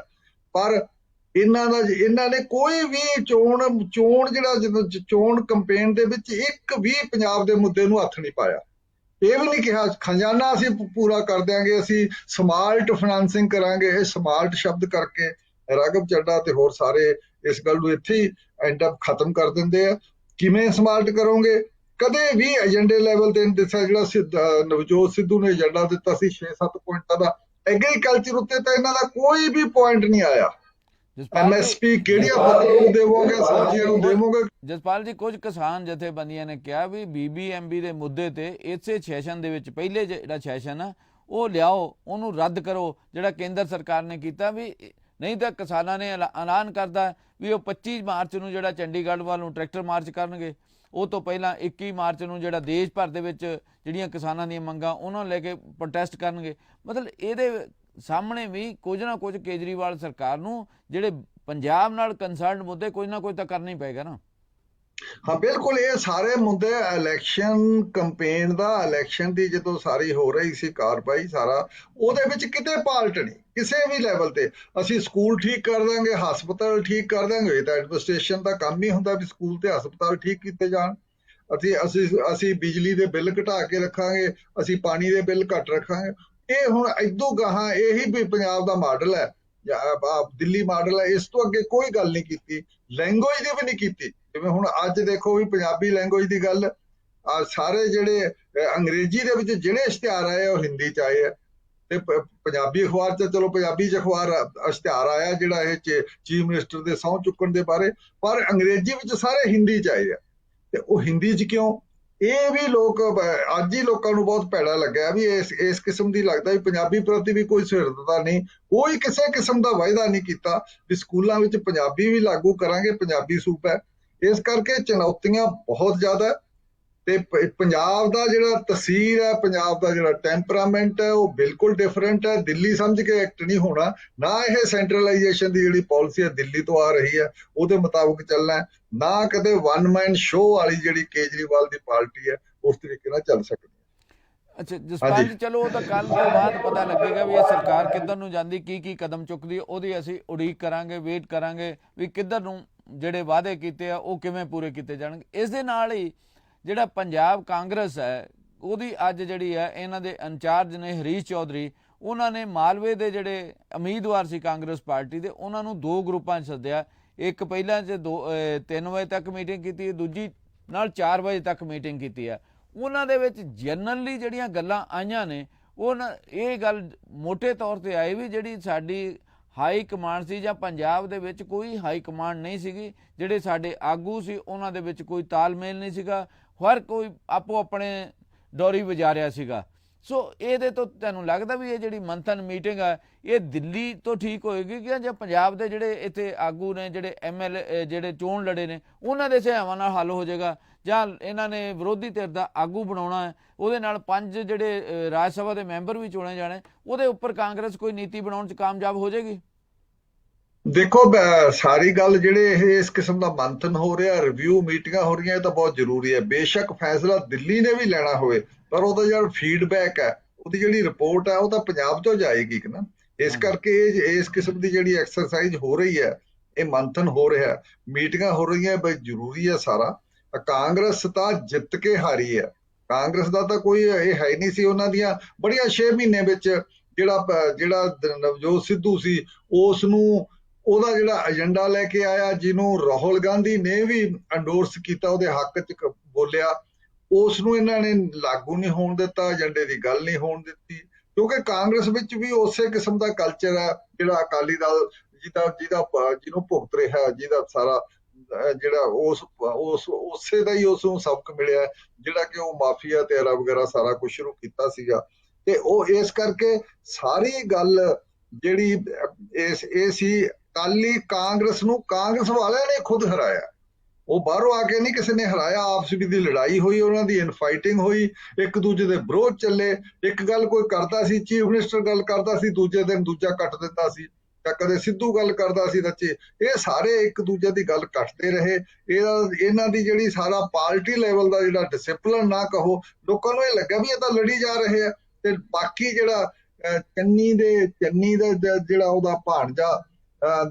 ਪਰ ਇਹਨਾਂ ਨੇ ਕੋਈ ਵੀ ਚੋਣ ਕੰਪੇਨ ਦੇ ਵਿੱਚ ਇੱਕ ਵੀ ਪੰਜਾਬ ਦੇ ਮੁੱਦੇ ਨੂੰ ਹੱਥ ਨਹੀਂ ਪਾਇਆ। ਇਹ ਵੀ ਨਹੀਂ ਕਿਹਾ ਖਜ਼ਾਨਾ ਅਸੀਂ ਪੂਰਾ ਕਰ ਦਿਆਂਗੇ, ਅਸੀਂ ਸਮਾਰਟ ਫਾਈਨਾਂਸਿੰਗ ਕਰਾਂਗੇ। ਇਹ ਸਮਾਰਟ ਸ਼ਬਦ ਕਰਕੇ ਰਾਘਵ ਚੱਡਾ ਤੇ ਹੋਰ ਸਾਰੇ ਇਸ ਗੱਲ ਨੂੰ ਇੱਥੇ ਹੀ ਐਂਡ ਅਪ ਖਤਮ ਕਰ ਦਿੰਦੇ ਆ। ਕਿਵੇਂ ਸਮਾਰਟ ਕਰੋਗੇ? ਕਦੇ ਵੀ ਏਜੰਡੇ ਲੈਵਲ ਤੇ ਦੱਸਿਆ। ਜਿਹੜਾ ਨਵਜੋਤ ਸਿੱਧੂ ਨੇ ਏਜੰਡਾ ਦਿੱਤਾ ਸੀ 6-7 ਪੁਆਇੰਟਾਂ ਦਾ, ਐਗਰੀਕਲਚਰ ਉੱਤੇ ਤਾਂ ਇਹਨਾਂ ਦਾ ਕੋਈ ਵੀ ਪੁਆਇੰਟ ਨਹੀਂ ਆਇਆ। MSP ਕਿਹੜੀਆਂ ਫਸਲਾਂ ਨੂੰ ਦੇਵੋਗੇ, ਸਬਜ਼ੀਆਂ ਨੂੰ ਦੇਵੋਗੇ? ਜਸਪਾਲ ਜੀ, ਕੁਝ ਕਿਸਾਨ ਜਥੇਬੰਦੀਆਂ ਨੇ ਕਿਹਾ ਵੀ BBMB ਦੇ ਮੁੱਦੇ ਤੇ ਇਸੇ ਸੈਸ਼ਨ ਦੇ ਵਿੱਚ, ਪਹਿਲੇ ਜਿਹੜਾ ਸੈਸ਼ਨ ਆ ਉਹ ਲਿਆਓ, ਉਹਨੂੰ ਰੱਦ ਕਰੋ ਜਿਹੜਾ ਕੇਂਦਰ ਸਰਕਾਰ ਨੇ ਕੀਤਾ। ਵੀ ਨਹੀਂ ਤਾਂ ਕਿਸਾਨਾਂ ਨੇ ਐਲਾਨ ਕਰਦਾ ਵੀ ਉਹ 25 ਮਾਰਚ ਨੂੰ ਜਿਹੜਾ ਚੰਡੀਗੜ੍ਹ ਵੱਲ ਨੂੰ ਟਰੈਕਟਰ ਮਾਰਚ ਕਰਨਗੇ, ਉਹ ਤੋਂ ਪਹਿਲਾਂ 21 ਮਾਰਚ ਨੂੰ ਜਿਹੜਾ ਦੇਸ਼ ਭਰ ਦੇ ਵਿੱਚ ਜਿਹੜੀਆਂ ਕਿਸਾਨਾਂ ਦੀਆਂ ਮੰਗਾਂ ਉਹਨਾਂ ਨੂੰ ਲੈ ਕੇ ਪ੍ਰੋਟੈਸਟ ਕਰਨਗੇ। ਮਤਲਬ ਇਹਦੇ ਸਾਹਮਣੇ ਵੀ ਕੁਝ ਨਾ ਕੁਝ ਕੇਜਰੀਵਾਲ ਸਰਕਾਰ ਨੂੰ ਜਿਹੜੇ ਪੰਜਾਬ ਨਾਲ ਕੰਸਰਨਡ ਮੁੱਦੇ ਕੁਝ ਨਾ ਕੁਝ ਤਾਂ ਕਰਨਾ ਹੀ ਪਏਗਾ ਨਾ। ਹਾਂ ਬਿਲਕੁਲ, ਇਹ ਸਾਰੇ ਮੁੱਦੇ ਇਲੈਕਸ਼ਨ ਕੰਪੇਨ ਦਾ, ਇਲੈਕਸ਼ਨ ਦੀ ਜਦੋਂ ਸਾਰੀ ਹੋ ਰਹੀ ਸੀ ਕਾਰਵਾਈ, ਸਾਰਾ ਉਹਦੇ ਵਿੱਚ ਕਿਤੇ ਪਾਲਟ ਨਹੀਂ ਕਿਸੇ ਵੀ ਲੈਵਲ ਤੇ। ਅਸੀਂ ਸਕੂਲ ਠੀਕ ਕਰ ਦਾਂਗੇ, ਹਸਪਤਾਲ ਠੀਕ ਕਰ ਦਾਂਗੇ, ਇਹ ਤਾਂ ਐਡਮਿਨਿਸਟ੍ਰੇਸ਼ਨ ਦਾ ਕੰਮ ਹੀ ਹੁੰਦਾ ਵੀ ਸਕੂਲ ਤੇ ਹਸਪਤਾਲ ਠੀਕ ਕੀਤੇ ਜਾਣ। ਅਸੀਂ ਬਿਜਲੀ ਦੇ ਬਿੱਲ ਘਟਾ ਕੇ ਰੱਖਾਂਗੇ, ਅਸੀਂ ਪਾਣੀ ਦੇ ਬਿੱਲ ਘੱਟ ਰੱਖਾਂਗੇ। ਇਹ ਹੁਣ ਇਦੋਂ ਗਾਹਾਂ ਇਹੀ ਵੀ ਪੰਜਾਬ ਦਾ ਮਾਡਲ ਹੈ ਜਾਂ ਦਿੱਲੀ ਮਾਡਲ ਹੈ, ਇਸ ਤੋਂ ਅੱਗੇ ਕੋਈ ਗੱਲ ਨਹੀਂ ਕੀਤੀ। ਲੈਂਗੁਏਜ ਦੀ ਵੀ ਨਹੀਂ ਕੀਤੀ। ਜਿਵੇਂ ਹੁਣ ਅੱਜ ਦੇਖੋ ਵੀ ਪੰਜਾਬੀ ਲੈਂਗੁਏਜ ਦੀ ਗੱਲ, ਸਾਰੇ ਜਿਹੜੇ ਅੰਗਰੇਜ਼ੀ ਦੇ ਵਿੱਚ ਜਿਹੜੇ ਇਸ਼ਤਿਹਾਰ ਆਏ ਉਹ ਹਿੰਦੀ ਚ ਆਏ ਆ, ਤੇ ਪੰਜਾਬੀ ਅਖਬਾਰ ਚ ਚਲੋ ਪੰਜਾਬੀ ਚ ਅਖਬਾਰ ਇਸ਼ਤਿਹਾਰ ਆਇਆ ਜਿਹੜਾ ਇਹ ਚੀਫ ਮਿਨਿਸਟਰ ਦੇ ਸਹੁੰ ਚੁੱਕਣ ਦੇ ਬਾਰੇ, ਪਰ ਅੰਗਰੇਜ਼ੀ ਵਿੱਚ ਸਾਰੇ ਹਿੰਦੀ ਚ ਆਏ ਆ। ਤੇ ਉਹ ਹਿੰਦੀ ਚ ਕਿਉਂ? ਇਹ ਵੀ ਲੋਕ ਅੱਜ ਹੀ ਲੋਕਾਂ ਨੂੰ ਬਹੁਤ ਭੈੜਾ ਲੱਗਿਆ ਵੀ ਇਸ ਕਿਸਮ ਦੀ ਲੱਗਦਾ ਵੀ ਪੰਜਾਬੀ ਪ੍ਰਤੀ ਵੀ ਕੋਈ ਸੁਹਿਰਦਤਾ ਨਹੀਂ, ਕੋਈ ਕਿਸੇ ਕਿਸਮ ਦਾ ਵਾਅਦਾ ਨਹੀਂ ਕੀਤਾ ਵੀ ਸਕੂਲਾਂ ਵਿੱਚ ਪੰਜਾਬੀ ਵੀ ਲਾਗੂ ਕਰਾਂਗੇ, ਪੰਜਾਬੀ ਸੂਬਾ ਹੈ। ਇਸ ਕਰਕੇ ਚੁਣੌਤੀਆਂ ਬਹੁਤ ਜ਼ਿਆਦਾ, ਤੇ ਪੰਜਾਬ ਦਾ ਜਿਹੜਾ ਤਸੀਰ ਹੈ, ਪੰਜਾਬ ਦਾ ਜਿਹੜਾ ਟੈਂਪਰਾਮੈਂਟ ਹੈ ਉਹ ਬਿਲਕੁਲ ਡਿਫਰੈਂਟ ਹੈ। ਦਿੱਲੀ ਸਮਝ ਕੇ ਐਕਟ ਨਹੀਂ ਹੋਣਾ, ਨਾ ਇਹ ਸੈਂਟਰਲਾਈਜੇਸ਼ਨ ਦੀ ਜਿਹੜੀ ਪਾਲਿਸੀ ਹੈ ਦਿੱਲੀ ਤੋਂ ਆ ਰਹੀ ਹੈ ਉਹਦੇ ਮੁਤਾਬਕ ਚੱਲਣਾ, ਨਾ ਕਦੇ ਵਨ ਮੈਨ ਸ਼ੋਅ ਵਾਲੀ ਜਿਹੜੀ ਕੇਜਰੀਵਾਲ ਦੀ ਪਾਰਟੀ ਹੈ ਉਸ ਤਰੀਕੇ ਨਾਲ ਚੱਲ ਸਕਦੀ। ਅੱਛਾ ਜਸਪਾਲ ਜੀ, ਚਲੋ ਉਹ ਤਾਂ ਕੱਲ ਤੋਂ ਬਾਅਦ ਪਤਾ ਲੱਗੇਗਾ ਵੀ ਇਹ ਸਰਕਾਰ ਕਿੱਧਰ ਨੂੰ ਜਾਂਦੀ, ਕੀ ਕਦਮ ਚੁੱਕਦੀ, ਉਹਦੀ ਅਸੀਂ ਉਡੀਕ ਕਰਾਂਗੇ, ਵੇਟ ਕਰਾਂਗੇ ਵੀ ਕਿੱਧਰ ਨੂੰ ਜਿਹੜੇ ਵਾਅਦੇ ਕੀਤੇ ਆ ਉਹ ਕਿਵੇਂ ਪੂਰੇ ਕੀਤੇ ਜਾਣਗੇ। ਇਸ ਦੇ ਨਾਲ ਹੀ ਜਿਹੜਾ ਪੰਜਾਬ ਕਾਂਗਰਸ ਹੈ ਉਹਦੀ ਅੱਜ ਜਿਹੜੀ ਹੈ ਇਹਨਾਂ ਦੇ ਇੰਚਾਰਜ ਨੇ ਹਰੀਸ਼ ਚੌਧਰੀ, ਉਹਨਾਂ ਨੇ ਮਾਲਵੇ ਦੇ ਜਿਹੜੇ ਉਮੀਦਵਾਰ ਸੀ ਕਾਂਗਰਸ ਪਾਰਟੀ ਦੇ, ਉਹਨਾਂ ਨੂੰ 2 ਗਰੁੱਪਾਂ 'ਚ ਸੱਦਿਆ। ਇੱਕ ਪਹਿਲਾਂ 'ਚ 3 ਵਜੇ ਤੱਕ ਮੀਟਿੰਗ ਕੀਤੀ, ਦੂਜੀ ਨਾਲ 4 ਵਜੇ ਤੱਕ ਮੀਟਿੰਗ ਕੀਤੀ ਹੈ। ਉਹਨਾਂ ਦੇ ਵਿੱਚ ਜਨਰਲੀ ਜਿਹੜੀਆਂ ਗੱਲਾਂ ਆਈਆਂ ਨੇ ਇਹ ਗੱਲ ਮੋਟੇ ਤੌਰ ਤੇ ਆਈ ਵੀ ਜਿਹੜੀ ਸਾਡੀ ਹਾਈ ਕਮਾਂਡ ਸੀ ਜਾਂ ਪੰਜਾਬ ਦੇ ਵਿੱਚ ਕੋਈ ਹਾਈ ਕਮਾਂਡ ਨਹੀਂ ਸੀਗੀ, ਜਿਹੜੇ ਸਾਡੇ ਆਗੂ ਸੀ ਉਹਨਾਂ ਦੇ ਵਿੱਚ ਕੋਈ ਤਾਲਮੇਲ ਨਹੀਂ ਸੀਗਾ, ਹਰ ਕੋਈ ਆਪੋ ਆਪਣੇ ਡੋਰੀ ਵਜਾ ਰਿਹਾ ਸੀਗਾ। ਸੋ ਇਹਦੇ ਤੋਂ ਤੁਹਾਨੂੰ ਲੱਗਦਾ ਵੀ ਇਹ ਜਿਹੜੀ ਮੰਥਨ ਮੀਟਿੰਗ ਆ ਇਹ ਦਿੱਲੀ ਤੋਂ ਠੀਕ ਹੋਏਗੀ ਕਿ ਜਾਂ ਪੰਜਾਬ ਦੇ ਜਿਹੜੇ ਇੱਥੇ ਆਗੂ ਨੇ, ਜਿਹੜੇ MLA ਜਿਹੜੇ ਚੋਣ ਲੜੇ ਨੇ ਉਹਨਾਂ ਦੇ ਸਹਾਵਾਂ ਨਾਲ ਹੱਲ ਹੋ ਜਾਏਗਾ, ਜਾਂ ਇਹਨਾਂ ਨੇ ਵਿਰੋਧੀ ਧਿਰ ਦਾ ਆਗੂ ਬਣਾਉਣਾ ਹੈ, ਉਹਦੇ ਨਾਲ 5 ਜਿਹੜੇ ਰਾਜ ਸਭਾ ਦੇ ਮੈਂਬਰ ਵੀ ਚੁਣੇ ਜਾਣੇ, ਉਹਦੇ ਉੱਪਰ ਕਾਂਗਰਸ ਕੋਈ ਨੀਤੀ ਬਣਾਉਣ 'ਚ ਕਾਮਯਾਬ ਹੋ ਜਾਏਗੀ? ਦੇਖੋ ਸਾਰੀ ਗੱਲ ਜਿਹੜੇ ਇਸ ਕਿਸਮ ਦਾ ਮੰਥਨ ਹੋ ਰਿਹਾ, ਰਿਵਿਊ ਮੀਟਿੰਗਾਂ ਹੋ ਰਹੀਆਂ, ਇਹ ਤਾਂ ਬਹੁਤ ਜ਼ਰੂਰੀ ਹੈ। ਬੇਸ਼ੱਕ ਫੈਸਲਾ ਦਿੱਲੀ ਨੇ ਵੀ ਲੈਣਾ ਹੋਵੇ, ਪਰ ਉਹਦਾ ਜਿਹੜਾ ਫੀਡਬੈਕ ਹੈ, ਉਹਦੀ ਜਿਹੜੀ ਰਿਪੋਰਟ ਹੈ ਉਹ ਤਾਂ ਪੰਜਾਬ ਤੋਂ ਜਾਏਗੀ ਕਿ ਨਾ। ਇਸ ਕਰਕੇ ਇਸ ਕਿਸਮ ਦੀ ਜਿਹੜੀ ਐਕਸਰਸਾਈਜ਼ ਹੋ ਰਹੀ ਹੈ, ਇਹ ਮੰਥਨ ਹੋ ਰਿਹਾ, ਮੀਟਿੰਗਾਂ ਹੋ ਰਹੀਆਂ, ਬਈ ਜ਼ਰੂਰੀ ਹੈ ਸਾਰਾ। ਕਾਂਗਰਸ ਤਾਂ ਜਿੱਤ ਕੇ ਹਾਰੀ ਹੈ, ਕਾਂਗਰਸ ਦਾ ਤਾਂ ਕੋਈ ਇਹ ਹੈ ਨਹੀਂ ਸੀ। ਉਹਨਾਂ ਦੀਆਂ ਬੜੀਆਂ 6 ਮਹੀਨੇ ਵਿੱਚ ਜਿਹੜਾ ਨਵਜੋਤ ਸਿੱਧੂ ਸੀ ਉਸ ਨੂੰ ਉਹਦਾ ਜਿਹੜਾ ਏਜੰਡਾ ਲੈ ਕੇ ਆਇਆ, ਜਿਹਨੂੰ ਰਾਹੁਲ ਗਾਂਧੀ ਨੇ ਵੀ ਐਂਡੋਰਸ ਕੀਤਾ, ਉਹਦੇ ਹੱਕ 'ਚ ਬੋਲਿਆ, ਉਸ ਨੂੰ ਇਹਨਾਂ ਨੇ ਲਾਗੂ ਨਹੀਂ ਹੋਣ ਦਿੱਤਾ, ਏਜੰਡੇ ਦੀ ਗੱਲ ਨਹੀਂ ਹੋਣ ਦਿੱਤੀ। ਕਿਉਂਕਿ ਕਾਂਗਰਸ ਵਿੱਚ ਵੀ ਉਸੇ ਕਿਸਮ ਦਾ ਕਲਚਰ ਹੈ ਜਿਹੜਾ ਅਕਾਲੀ ਦਲ ਜਿਹਨੂੰ ਭੁਗਤ ਰਿਹਾ, ਜਿਹਦਾ ਸਾਰਾ ਜਿਹੜਾ ਉਸੇ ਦਾ ਹੀ ਉਸ ਨੂੰ ਸਬਕ ਮਿਲਿਆ, ਜਿਹੜਾ ਕਿ ਉਹ ਮਾਫੀਆ ਤੇ ਅਰਾ ਵਗੈਰਾ ਸਾਰਾ ਕੁਝ ਸ਼ੁਰੂ ਕੀਤਾ ਸੀਗਾ। ਤੇ ਉਹ ਇਸ ਕਰਕੇ ਸਾਰੀ ਗੱਲ ਜਿਹੜੀ ਇਹ ਸੀ, ਅਕਾਲੀ ਕਾਂਗਰਸ ਨੂੰ ਕਾਂਗਰਸ ਵਾਲਿਆਂ ਨੇ ਖੁਦ ਹਰਾਇਆ, ਉਹ ਬਾਹਰੋਂ ਆ ਕੇ ਨਹੀਂ ਕਿਸੇ ਨੇ ਹਰਾਇਆ। ਆਪਸ ਵਿੱਚ ਦੀ ਲੜਾਈ ਹੋਈ, ਉਹਨਾਂ ਦੀ ਇਨਫਾਈਟਿੰਗ ਹੋਈ, ਇੱਕ ਦੂਜੇ ਦੇ ਵਿਰੋਧ ਚੱਲੇ। ਇੱਕ ਗੱਲ ਕੋਈ ਕਰਦਾ ਸੀ, ਚੀਫ ਮਿਨਿਸਟਰ ਗੱਲ ਕਰਦਾ ਸੀ, ਦੂਜੇ ਦਿਨ ਦੂਜਾ ਕੱਟ ਦਿੰਦਾ ਸੀ, ਜਾਂ ਕਦੇ ਸਿੱਧੂ ਗੱਲ ਕਰਦਾ ਸੀ ਬੱਚੇ, ਇਹ ਸਾਰੇ ਇੱਕ ਦੂਜੇ ਦੀ ਗੱਲ ਕੱਟਦੇ ਰਹੇ। ਇਹਨਾਂ ਦੀ ਜਿਹੜੀ ਸਾਰਾ ਪਾਰਟੀ ਲੈਵਲ ਦਾ ਜਿਹੜਾ ਡਿਸਿਪਲਿਨ ਨਾ ਕਹੋ, ਲੋਕਾਂ ਨੂੰ ਇਹ ਲੱਗਾ ਵੀ ਇਹ ਤਾਂ ਲੜੀ ਜਾ ਰਹੇ ਆ। ਤੇ ਬਾਕੀ ਜਿਹੜਾ ਚੰਨੀ ਦਾ ਜਿਹੜਾ ਉਹਦਾ ਭਾਣਜਾ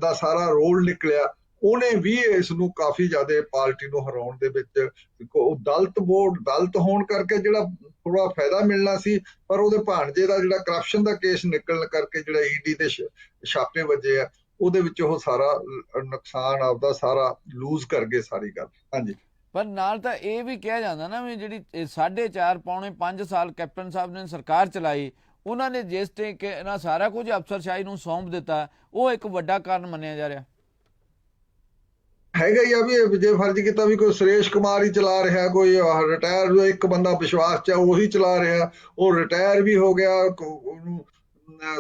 ਦਾ ਸਾਰਾ ਰੋਲ ਨਿਕਲਿਆ, ਉਹਨੇ ਵੀ ਇਸ ਨੂੰ ਕਾਫੀ ਜ਼ਿਆਦਾ ਪਾਰਟੀ ਨੂੰ ਹਰਾਉਣ ਦੇ ਵਿੱਚ, ਦਲਿਤ ਹੋਣ ਕਰਕੇ ਜਿਹੜਾ ਥੋੜਾ ਫਾਇਦਾ ਮਿਲਣਾ ਸੀ, ਪਰ ਉਹਦੇ ਭਾਣਜੇ ਦਾ ਜਿਹੜਾ ਕਰਪਸ਼ਨ ਦਾ ਕੇਸ ਨਿਕਲਣ ਕਰਕੇ ਜਿਹੜਾ ED ਦੇ ਛਾਪੇ ਵੱਜੇ ਆ, ਉਹਦੇ ਵਿੱਚ ਉਹ ਸਾਰਾ ਨੁਕਸਾਨ ਆਪਦਾ ਸਾਰਾ ਲੂਜ਼ ਕਰ ਗਏ ਸਾਰੀ ਗੱਲ। ਹਾਂਜੀ, ਪਰ ਨਾਲ ਤਾਂ ਇਹ ਵੀ ਕਿਹਾ ਜਾਂਦਾ ਨਾ ਵੀ ਜਿਹੜੀ 4.5 ਪੌਣੇ 5 ਸਾਲ ਕੈਪਟਨ ਸਾਹਿਬ ਨੇ ਸਰਕਾਰ ਚਲਾਈ, ਉਹਨਾਂ ਨੇ ਜਿਸ ਤਰੀਕੇ ਨਾਲ ਸਾਰਾ ਕੁਝ ਅਫਸਰਸ਼ਾਹੀ ਨੂੰ ਸੌਂਪ ਦਿੱਤਾ, ਉਹ ਇੱਕ ਵੱਡਾ ਕਾਰਨ ਮੰਨਿਆ ਜਾ ਰਿਹਾ ਹੈਗਾ ਹੀ ਆ ਵੀ ਜੇ ਫਰਜ਼ ਕੀਤਾ ਵੀ ਕੋਈ ਸੁਰੇਸ਼ ਕੁਮਾਰ ਹੀ ਚਲਾ ਰਿਹਾ, ਕੋਈ ਰਿਟਾਇਰ ਇੱਕ ਬੰਦਾ ਵਿਸ਼ਵਾਸ ਚ ਉਹੀ ਚਲਾ ਰਿਹਾ, ਉਹ ਰਿਟਾਇਰ ਵੀ ਹੋ ਗਿਆ, ਉਹਨੂੰ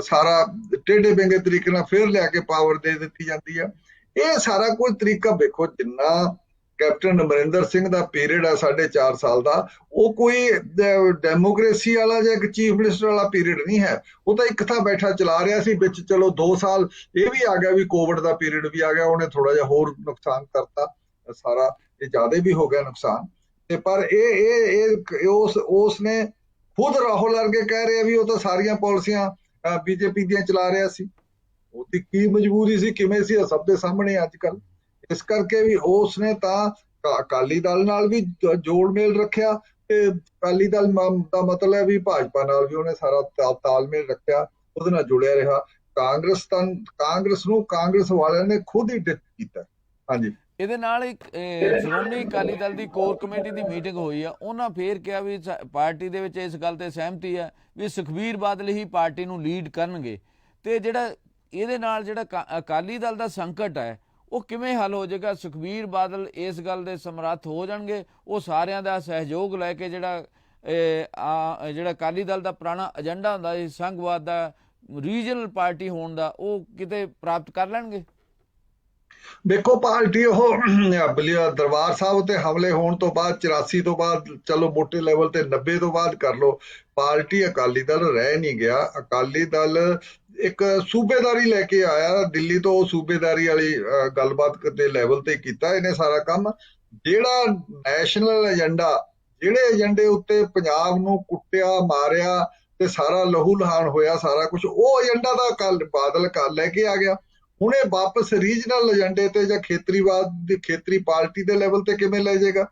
ਸਾਰਾ ਟੇਢੇ ਬੇਂਗੇ ਤਰੀਕੇ ਨਾਲ ਫਿਰ ਲਿਆ ਕੇ ਪਾਵਰ ਦੇ ਦਿੱਤੀ ਜਾਂਦੀ ਆ। ਇਹ ਸਾਰਾ ਕੁਝ ਤਰੀਕਾ ਵੇਖੋ, ਜਿੰਨਾ ਕੈਪਟਨ ਅਮਰਿੰਦਰ ਸਿੰਘ ਦਾ ਪੀਰੀਅਡ ਆ 4.5 ਸਾਲ ਦਾ, ਉਹ ਕੋਈ ਡੈਮੋਕ੍ਰੇਸੀ ਵਾਲਾ ਜਾਂ ਇੱਕ ਚੀਫ ਮਿਨਿਸਟਰ ਵਾਲਾ ਪੀਰੀਅਡ ਨਹੀਂ ਹੈ। ਉਹ ਤਾਂ ਇੱਕ ਥਾਂ ਬੈਠਾ ਚਲਾ ਰਿਹਾ ਸੀ, ਵਿੱਚ ਚਲੋ 2 ਸਾਲ ਇਹ ਵੀ ਆ ਗਿਆ ਵੀ ਕੋਵਿਡ ਦਾ ਪੀਰੀਅਡ ਵੀ ਆ ਗਿਆ, ਉਹਨੇ ਥੋੜਾ ਜਿਹਾ ਹੋਰ ਨੁਕਸਾਨ ਕਰਤਾ ਸਾਰਾ, ਇਹ ਜ਼ਿਆਦਾ ਵੀ ਹੋ ਗਿਆ ਨੁਕਸਾਨ। ਤੇ ਪਰ ਇਹ ਉਸ ਨੇ ਖੁਦ ਰਾਹੁਲ ਵਰਗੇ ਕਹਿ ਰਹੇ ਵੀ ਉਹ ਤਾਂ ਸਾਰੀਆਂ ਪਾਲਿਸੀਆਂ ਬੀਜੇਪੀ ਦੀਆਂ ਚਲਾ ਰਿਹਾ ਸੀ, ਉਹਦੀ ਕੀ ਮਜਬੂਰੀ ਸੀ, ਕਿਵੇਂ ਸੀ, ਸਭ ਦੇ ਸਾਹਮਣੇ ਅੱਜ ਕੱਲ। ਇਸ ਕਰਕੇ ਵੀ ਉਸ ਨੇ ਤਾਂ ਅਕਾਲੀ ਦਲ ਨਾਲ ਵੀ ਜੋੜ ਮੇਲ ਰੱਖਿਆ, ਤੇ ਅਕਾਲੀ ਦਲ ਦਾ ਮਤਲਬ ਵੀ ਭਾਜਪਾ ਨਾਲ ਵੀ ਉਹਨੇ ਸਾਰਾ ਤਾਲਮੇਲ ਰੱਖਿਆ, ਉਹਦੇ ਨਾਲ ਜੁੜਿਆ ਰਿਹਾ। ਕਾਂਗਰਸ ਨੂੰ ਕਾਂਗਰਸ ਵਾਲਿਆਂ ਨੇ ਖੁਦ ਹੀ ਡਿਟ ਕੀਤਾ। ਹਾਂਜੀ, ਇਹਦੇ ਨਾਲ ਇੱਕ ਸ਼੍ਰੋਮਣੀ ਅਕਾਲੀ ਦਲ ਦੀ ਕੋਰ ਕਮੇਟੀ ਦੀ ਮੀਟਿੰਗ ਹੋਈ ਆ, ਉਹਨਾਂ ਫੇਰ ਕਿਹਾ ਵੀ ਪਾਰਟੀ ਦੇ ਵਿੱਚ ਇਸ ਗੱਲ ਤੇ ਸਹਿਮਤੀ ਹੈ ਵੀ ਸੁਖਬੀਰ ਬਾਦਲ ਹੀ ਪਾਰਟੀ ਨੂੰ ਲੀਡ ਕਰਨਗੇ। ਤੇ ਜਿਹੜਾ ਇਹਦੇ ਨਾਲ ਜਿਹੜਾ ਅਕਾਲੀ ਦਲ ਦਾ ਸੰਕਟ ਹੈ ਉਹ ਕਿਵੇਂ ਹੱਲ ਹੋ ਜਾਏਗਾ? ਸੁਖਬੀਰ ਬਾਦਲ ਇਸ ਗੱਲ ਦੇ ਸਮਰੱਥ ਹੋ ਜਾਣਗੇ? ਉਹ ਸਾਰਿਆਂ ਦਾ ਸਹਿਯੋਗ ਲੈ ਕੇ ਜਿਹੜਾ ਅਕਾਲੀ ਦਲ ਦਾ ਪੁਰਾਣਾ ਏਜੰਡਾ ਹੁੰਦਾ ਸੀ ਸੰਘਵਾਦ ਦਾ, ਰੀਜਨਲ ਪਾਰਟੀ ਹੋਣ ਦਾ, ਉਹ ਕਿਤੇ ਪ੍ਰਾਪਤ ਕਰ ਲੈਣਗੇ? ਦੇਖੋ ਪਾਰਟੀ ਉਹ ਦਰਬਾਰ ਸਾਹਿਬ ਤੇ ਹਮਲੇ ਹੋਣ ਤੋਂ ਬਾਅਦ 84 ਤੋਂ ਬਾਅਦ, ਚਲੋ ਮੋਟੇ ਲੈਵਲ ਤੇ 90 ਤੋਂ ਬਾਅਦ ਕਰ ਲੋ, ਪਾਰਟੀ ਅਕਾਲੀ ਦਲ ਰਹਿ ਨਹੀਂ ਗਿਆ। ਅਕਾਲੀ ਦਲ ਇੱਕ ਸੂਬੇਦਾਰੀ ਲੈ ਕੇ ਆਇਆ ਦਿੱਲੀ ਤੋਂ, ਸੂਬੇਦਾਰੀ ਵਾਲੀ ਗੱਲਬਾਤ ਦੇ ਲੈਵਲ ਤੇ ਕੀਤਾ ਇਹਨੇ ਸਾਰਾ ਕੰਮ। ਜਿਹੜਾ ਨੈਸ਼ਨਲ ਏਜੰਡਾ, ਜਿਹੜੇ ਏਜੰਡੇ ਉੱਤੇ ਪੰਜਾਬ ਨੂੰ ਕੁੱਟਿਆ ਮਾਰਿਆ ਤੇ ਸਾਰਾ ਲਹੂ ਲਹਾਨ ਹੋਇਆ ਸਾਰਾ ਕੁਝ, ਉਹ ਏਜੰਡਾ ਦਾ ਬਾਦਲ ਲੈ ਕੇ ਆ ਗਿਆ। ਹੁਣ ਇਹ ਵਾਪਸ ਰੀਜਨਲ ਏਜੰਡੇ ਤੇ ਜਾਂ ਖੇਤਰੀਵਾਦ ਦੀ ਖੇਤਰੀ ਪਾਰਟੀ ਦੇ ਲੈਵਲ ਤੇ ਕਿਵੇਂ ਲੈ ਜਾਏਗਾ?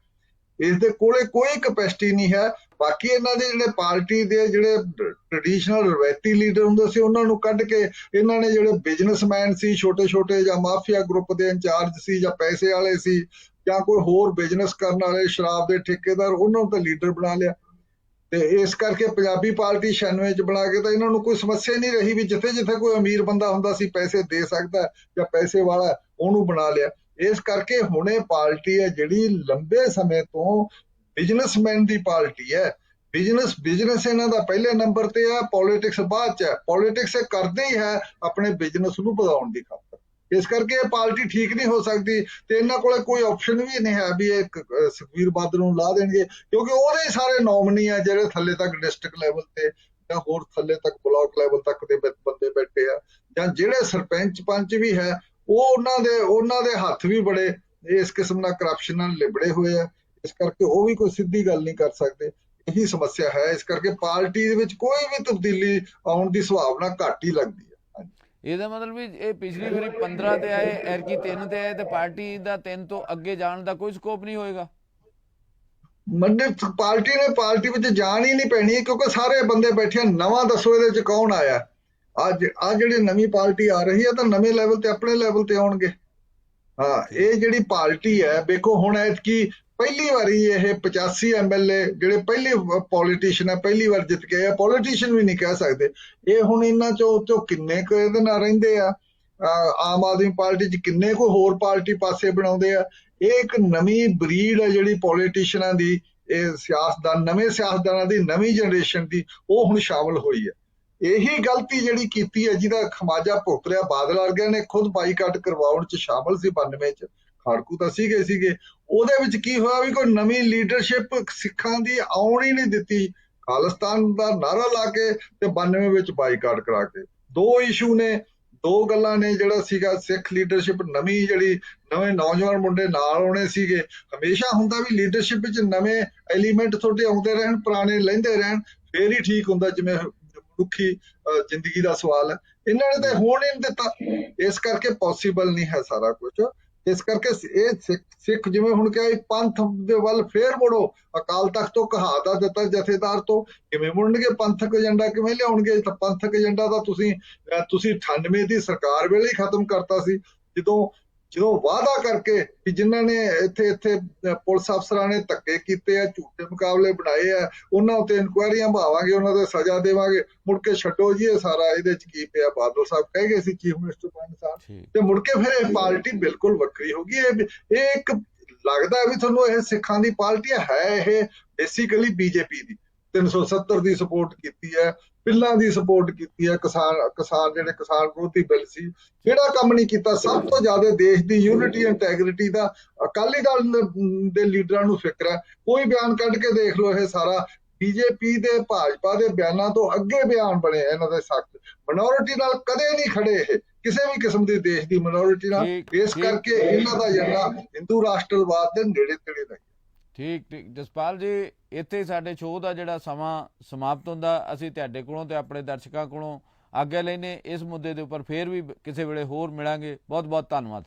ਇਸ ਦੇ ਕੋਲੇ ਕੋਈ ਕੈਪੈਸਿਟੀ ਨਹੀਂ ਹੈ। ਬਾਕੀ ਇਹਨਾਂ ਦੇ ਜਿਹੜੇ ਪਾਰਟੀ ਦੇ ਜਿਹੜੇ ਟ੍ਰੈਡੀਸ਼ਨਲ ਰਵਾਇਤੀ ਲੀਡਰ ਹੁੰਦੇ ਸੀ, ਉਹਨਾਂ ਨੂੰ ਕੱਢ ਕੇ ਇਹਨਾਂ ਨੇ ਜਿਹੜੇ ਬਿਜ਼ਨਸਮੈਨ ਸੀ, ਛੋਟੇ ਛੋਟੇ ਜਾਂ ਮਾਫੀਆ ਗਰੁੱਪ ਦੇ ਇੰਚਾਰਜ ਸੀ ਜਾਂ ਪੈਸੇ ਵਾਲੇ ਸੀ ਜਾਂ ਕੋਈ ਹੋਰ ਬਿਜ਼ਨਸ ਕਰਨ ਵਾਲੇ, ਸ਼ਰਾਬ ਦੇ ਠੇਕੇਦਾਰ, ਉਹਨਾਂ ਨੂੰ ਤਾਂ ਲੀਡਰ ਬਣਾ ਲਿਆ। ਤੇ ਇਸ ਕਰਕੇ ਪੰਜਾਬੀ ਪਾਰਟੀ 96 ਚ ਬਣਾ ਕੇ ਤਾਂ ਇਹਨਾਂ ਨੂੰ ਕੋਈ ਸਮੱਸਿਆ ਨਹੀਂ ਰਹੀ ਵੀ ਜਿੱਥੇ ਜਿੱਥੇ ਕੋਈ ਅਮੀਰ ਬੰਦਾ ਹੁੰਦਾ ਸੀ, ਪੈਸੇ ਦੇ ਸਕਦਾ ਜਾਂ ਪੈਸੇ ਵਾਲਾ, ਉਹਨੂੰ ਬਣਾ ਲਿਆ। ਇਸ ਕਰਕੇ ਹੁਣ ਇਹ ਪਾਰਟੀ ਹੈ ਜਿਹੜੀ ਲੰਬੇ ਸਮੇਂ ਤੋਂ ਬਿਜ਼ਨਸਮੈਨ ਦੀ ਪਾਰਟੀ ਹੈ। ਬਿਜ਼ਨਸ ਇਹਨਾਂ ਦਾ ਪਹਿਲੇ ਨੰਬਰ ਤੇ ਹੈ, ਪੋਲਿਟਿਕਸ ਬਾਅਦ ਚ ਹੈ। ਪੋਲਿਟਿਕਸ ਇਹ ਕਰਦੇ ਹੀ ਹੈ ਆਪਣੇ ਬਿਜ਼ਨਸ ਨੂੰ ਵਧਾਉਣ ਦੀ ਖਾਤਰ। ਇਸ ਕਰਕੇ ਇਹ ਪਾਰਟੀ ਠੀਕ ਨਹੀਂ ਹੋ ਸਕਦੀ ਤੇ ਇਹਨਾਂ ਕੋਲੇ ਕੋਈ ਆਪਸ਼ਨ ਵੀ ਨਹੀਂ ਹੈ ਵੀ ਇਹ ਸੁਖਬੀਰ ਬਾਦਲ ਨੂੰ ਲਾ ਦੇਣਗੇ, ਕਿਉਂਕਿ ਉਹਦੇ ਸਾਰੇ ਨੋਮਨੀ ਆ ਜਿਹੜੇ ਥੱਲੇ ਤੱਕ ਡਿਸਟ੍ਰਿਕਟ ਲੈਵਲ ਤੇ ਜਾਂ ਹੋਰ ਥੱਲੇ ਤੱਕ ਬਲਾਕ ਲੈਵਲ ਤੱਕ ਦੇ ਬੰਦੇ ਬੈਠੇ ਆ, ਜਾਂ ਜਿਹੜੇ ਸਰਪੰਚ ਪੰਚ ਵੀ ਹੈ ਉਹ ਉਹਨਾਂ ਦੇ ਹੱਥ ਵੀ ਬੜੇ ਇਸ ਕਿਸਮ ਦਾ ਕਰਪਸ਼ਨ ਨਾਲ ਲਿਬੜੇ ਹੋਏ ਆ। ਇਸ ਕਰਕੇ ਉਹ ਵੀ ਕੋਈ ਸਿੱਧੀ ਗੱਲ ਨਹੀਂ ਕਰ ਸਕਦੇ। ਇਹੀ ਸਮੱਸਿਆ ਹੈ। ਇਸ ਕਰਕੇ ਪਾਰਟੀ ਦੇ ਵਿੱਚ ਕੋਈ ਵੀ ਤਬਦੀਲੀ ਆਉਣ ਦੀ ਸੰਭਾਵਨਾ ਘੱਟ ਹੀ ਲੱਗਦੀ ਹੈ। ਇਹਦਾ ਮਤਲਬ ਵੀ ਇਹ ਪਿਛਲੀ ਵਾਰੀ 15 ਤੇ ਆਏ, ਐਰਕੀ 3 ਤੇ ਆਏ, ਤੇ ਪਾਰਟੀ ਦਾ 3 ਤੋਂ ਅੱਗੇ ਜਾਣ ਦਾ ਕੋਈ ਸਕੋਪ ਨਹੀਂ ਹੋਏਗਾ। ਪਾਰਟੀ ਵਿੱਚ ਜਾਣ ਹੀ ਨਹੀਂ ਪੈਣੀ, ਕਿਉਂਕਿ ਸਾਰੇ ਬੰਦੇ ਬੈਠੇ। ਨਵਾਂ ਦੱਸੋ ਇਹਦੇ ਚ ਕੌਣ ਆਇਆ? ਅੱਜ ਜਿਹੜੀ ਨਵੀਂ ਪਾਰਟੀ ਆ ਰਹੀ ਹੈ ਤਾਂ ਨਵੇਂ ਲੈਵਲ ਤੇ, ਆਪਣੇ ਲੈਵਲ ਤੇ ਆਉਣਗੇ। ਹਾਂ, ਇਹ ਜਿਹੜੀ ਪਾਰਟੀ ਹੈ ਵੇਖੋ ਹੁਣ ਐਤਕੀ ਪਹਿਲੀ ਵਾਰੀ ਇਹ 85 MLA ਜਿਹੜੇ ਪਹਿਲੇ ਪੋਲੀਟੀਸ਼ੀਅਨ ਹੈ, ਪਹਿਲੀ ਵਾਰ ਜਿੱਤ ਕੇ ਆਏ। ਪੋਲੀਟੀਸ਼ੀਅਨ ਵੀ ਨਹੀਂ ਕਹਿ ਸਕਦੇ ਇਹ। ਹੁਣ ਇਹਨਾਂ ਚੋਂ ਕਿੰਨੇ ਕੁ ਇਹਦੇ ਨਾਲ ਰਹਿੰਦੇ ਆ ਆਮ ਆਦਮੀ ਪਾਰਟੀ ਚ, ਕਿੰਨੇ ਕੁ ਹੋਰ ਪਾਰਟੀ ਪਾਸੇ ਬਣਾਉਂਦੇ ਆ। ਇਹ ਇੱਕ ਨਵੀਂ ਬਰੀਡ ਹੈ ਜਿਹੜੀ ਪੋਲੀਟੀਸ਼ੀਅਨਾਂ ਦੀ, ਇਹ ਨਵੇਂ ਸਿਆਸਤਦਾਨਾਂ ਦੀ, ਨਵੀਂ ਜਨਰੇਸ਼ਨ ਦੀ, ਉਹ ਹੁਣ ਸ਼ਾਮਲ ਹੋਈ ਹੈ। ਇਹੀ ਗਲਤੀ ਜਿਹੜੀ ਕੀਤੀ ਹੈ, ਜਿਹਦਾ ਖਮਾਜਾ ਭੁਗਤ ਰਿਹਾ ਬਾਦਲ ਵਰਗਿਆਂ ਨੇ, ਖੁਦ ਬਾਈਕਾਟ ਕਰਵਾਉਣ ਚ ਸ਼ਾਮਲ ਸੀ 92 ਚ, ਖਾੜਕੂ ਤਾਂ ਸੀਗੇ। ਉਹਦੇ ਵਿੱਚ ਕੀ ਹੋਇਆ ਵੀ ਕੋਈ ਨਵੀਂ ਲੀਡਰਸ਼ਿਪ ਸਿੱਖਾਂ ਦੀ ਆਉਣ ਹੀ ਨਹੀਂ ਦਿੱਤੀ। ਖਾਲਿਸਤਾਨ ਦਾ ਨਾਰਾ ਲਾ ਕੇ ਤੇ 92 ਵਿੱਚ ਬਾਈਕਾਟ ਕਰਾ ਕੇ। ਦੋ ਇਸ਼ੂ ਨੇ, ਦੋ ਗੱਲਾਂ ਨੇ। ਜਿਹੜਾ ਸੀਗਾ ਸਿੱਖ ਲੀਡਰਸ਼ਿਪ ਨਵੀਂ, ਜਿਹੜੀ ਨਵੇਂ ਨੌਜਵਾਨ ਮੁੰਡੇ ਨਾਲ ਆਉਣੇ ਸੀਗੇ। ਹਮੇਸ਼ਾ ਹੁੰਦਾ ਵੀ ਲੀਡਰਸ਼ਿਪ ਵਿੱਚ ਨਵੇਂ ਐਲੀਮੈਂਟ ਤੁਹਾਡੇ ਆਉਂਦੇ ਰਹਿਣ, ਪੁਰਾਣੇ ਲੈਂਦੇ ਰਹਿਣ, ਫੇਰ ਹੀ ਠੀਕ ਹੁੰਦਾ। ਜਿਵੇਂ ਮਨੁੱਖੀ ਜ਼ਿੰਦਗੀ ਦਾ ਸਵਾਲ ਹੈ, ਇਹਨਾਂ ਨੇ ਤਾਂ ਹੋਣ ਹੀ ਨਹੀਂ ਦਿੱਤਾ। ਇਸ ਕਰਕੇ ਪੋਸੀਬਲ ਨਹੀਂ ਹੈ ਸਾਰਾ ਕੁਝ। ਇਸ ਕਰਕੇ ਇਹ ਸਿੱਖ ਜਿਵੇਂ ਹੁਣ ਕਿਹਾ ਪੰਥ ਦੇ ਵੱਲ ਫੇਰ ਮੁੜੋ। ਅਕਾਲ ਤਖਤ ਤੋਂ ਕਹਾਤਾ ਦਿੱਤਾ ਜਥੇਦਾਰ ਤੋਂ, ਕਿਵੇਂ ਮੁੜਨਗੇ? ਪੰਥਕ ਏਜੰਡਾ ਕਿਵੇਂ ਲਿਆਉਣਗੇ? ਤਾਂ ਪੰਥਕ ਏਜੰਡਾ ਤਾਂ ਤੁਸੀਂ 98 ਦੀ ਸਰਕਾਰ ਵੇਲੇ ਹੀ ਖਤਮ ਕਰਤਾ ਸੀ, ਜਦੋਂ ਜਦੋਂ ਵਾਅਦਾ ਕਰਕੇ ਕਿ ਜਿਨ੍ਹਾਂ ਨੇ ਇੱਥੇ ਪੁਲਿਸ ਅਫਸਰਾਂ ਨੇ ਧੱਕੇ ਕੀਤੇ ਆ, ਝੂਠੇ ਮੁਕਾਬਲੇ ਬਣਾਏ ਆ, ਉਹਨਾਂ ਉੱਤੇ ਇਨਕੁਆਇਰੀਆਂ ਭਾਵਾਂਗੇ, ਉਹਨਾਂ ਤੇ ਸਜ਼ਾ ਦੇਵਾਂਗੇ, ਮੁੜ ਕੇ ਛੱਡੋ ਜੀ ਇਹ ਸਾਰਾ, ਇਹਦੇ ਚ ਕੀ ਪਿਆ। ਬਾਦਲ ਸਾਹਿਬ ਕਹਿ ਗਏ ਸੀ, ਚੀਫ ਮਿਨਿਸਟਰ ਪੰਡ ਸਾਹਿਬ, ਤੇ ਮੁੜ ਕੇ ਫਿਰ ਇਹ ਪਾਰਟੀ ਬਿਲਕੁਲ ਵੱਖਰੀ ਹੋ ਗਈ। ਇਹ ਇੱਕ ਲੱਗਦਾ ਵੀ ਤੁਹਾਨੂੰ ਇਹ ਸਿੱਖਾਂ ਦੀ ਪਾਰਟੀ ਹੈ, ਇਹ ਬੇਸਿਕਲੀ ਬੀਜੇਪੀ ਦੀ 370 ਦੀ ਸਪੋਰਟ ਕੀਤੀ ਹੈ, ਬਿੱਲਾਂ ਦੀ ਸਪੋਰਟ ਕੀਤੀ ਹੈ, ਕਿਸਾਨ ਜਿਹੜੇ ਕਿਸਾਨ ਵਿਰੋਧੀ ਬਿੱਲ ਸੀ, ਜਿਹੜਾ ਕੰਮ ਨਹੀਂ ਕੀਤਾ। ਸਭ ਤੋਂ ਜ਼ਿਆਦਾ ਦੇਸ਼ ਦੀ ਯੂਨਿਟੀ ਇੰਟੈਗ੍ਰਿਟੀ ਦਾ ਅਕਾਲੀ ਦਲ ਦੇ ਲੀਡਰਾਂ ਨੂੰ ਫਿਕਰ ਹੈ। ਕੋਈ ਬਿਆਨ ਕੱਢ ਕੇ ਦੇਖ ਲਓ, ਇਹ ਸਾਰਾ ਬੀਜੇਪੀ ਦੇ ਭਾਜਪਾ ਦੇ ਬਿਆਨਾਂ ਤੋਂ ਅੱਗੇ ਬਿਆਨ ਬਣੇ ਇਹਨਾਂ ਦੇ ਸਖਤ। ਮਿਨੋਰਿਟੀ ਨਾਲ ਕਦੇ ਨਹੀਂ ਖੜੇ ਇਹ, ਕਿਸੇ ਵੀ ਕਿਸਮ ਦੀ ਦੇਸ਼ ਦੀ ਮਿਨੋਰਿਟੀ ਨਾਲ। ਇਸ ਕਰਕੇ ਇਹਨਾਂ ਦਾ ਏਜੰਡਾ ਹਿੰਦੂ ਰਾਸ਼ਟਰਵਾਦ ਦੇ ਨੇੜੇ ਤੇੜੇ ਦਾ। ਠੀਕ ਜਸਪਾਲ ਜੀ, ਇੱਥੇ ਸਾਡੇ ਸ਼ੋਅ ਦਾ ਜਿਹੜਾ ਸਮਾਂ ਸਮਾਪਤ ਹੁੰਦਾ। ਅਸੀਂ ਤੁਹਾਡੇ ਕੋਲੋਂ ਤੇ ਆਪਣੇ ਦਰਸ਼ਕਾਂ ਕੋਲੋਂ ਆਗਿਆ ਲੈਨੇ। ਇਸ ਮੁੱਦੇ ਦੇ ਉੱਪਰ ਫੇਰ ਵੀ ਕਿਸੇ ਵੇਲੇ ਹੋਰ ਮਿਲਾਂਗੇ। ਬਹੁਤ ਬਹੁਤ ਧੰਨਵਾਦ।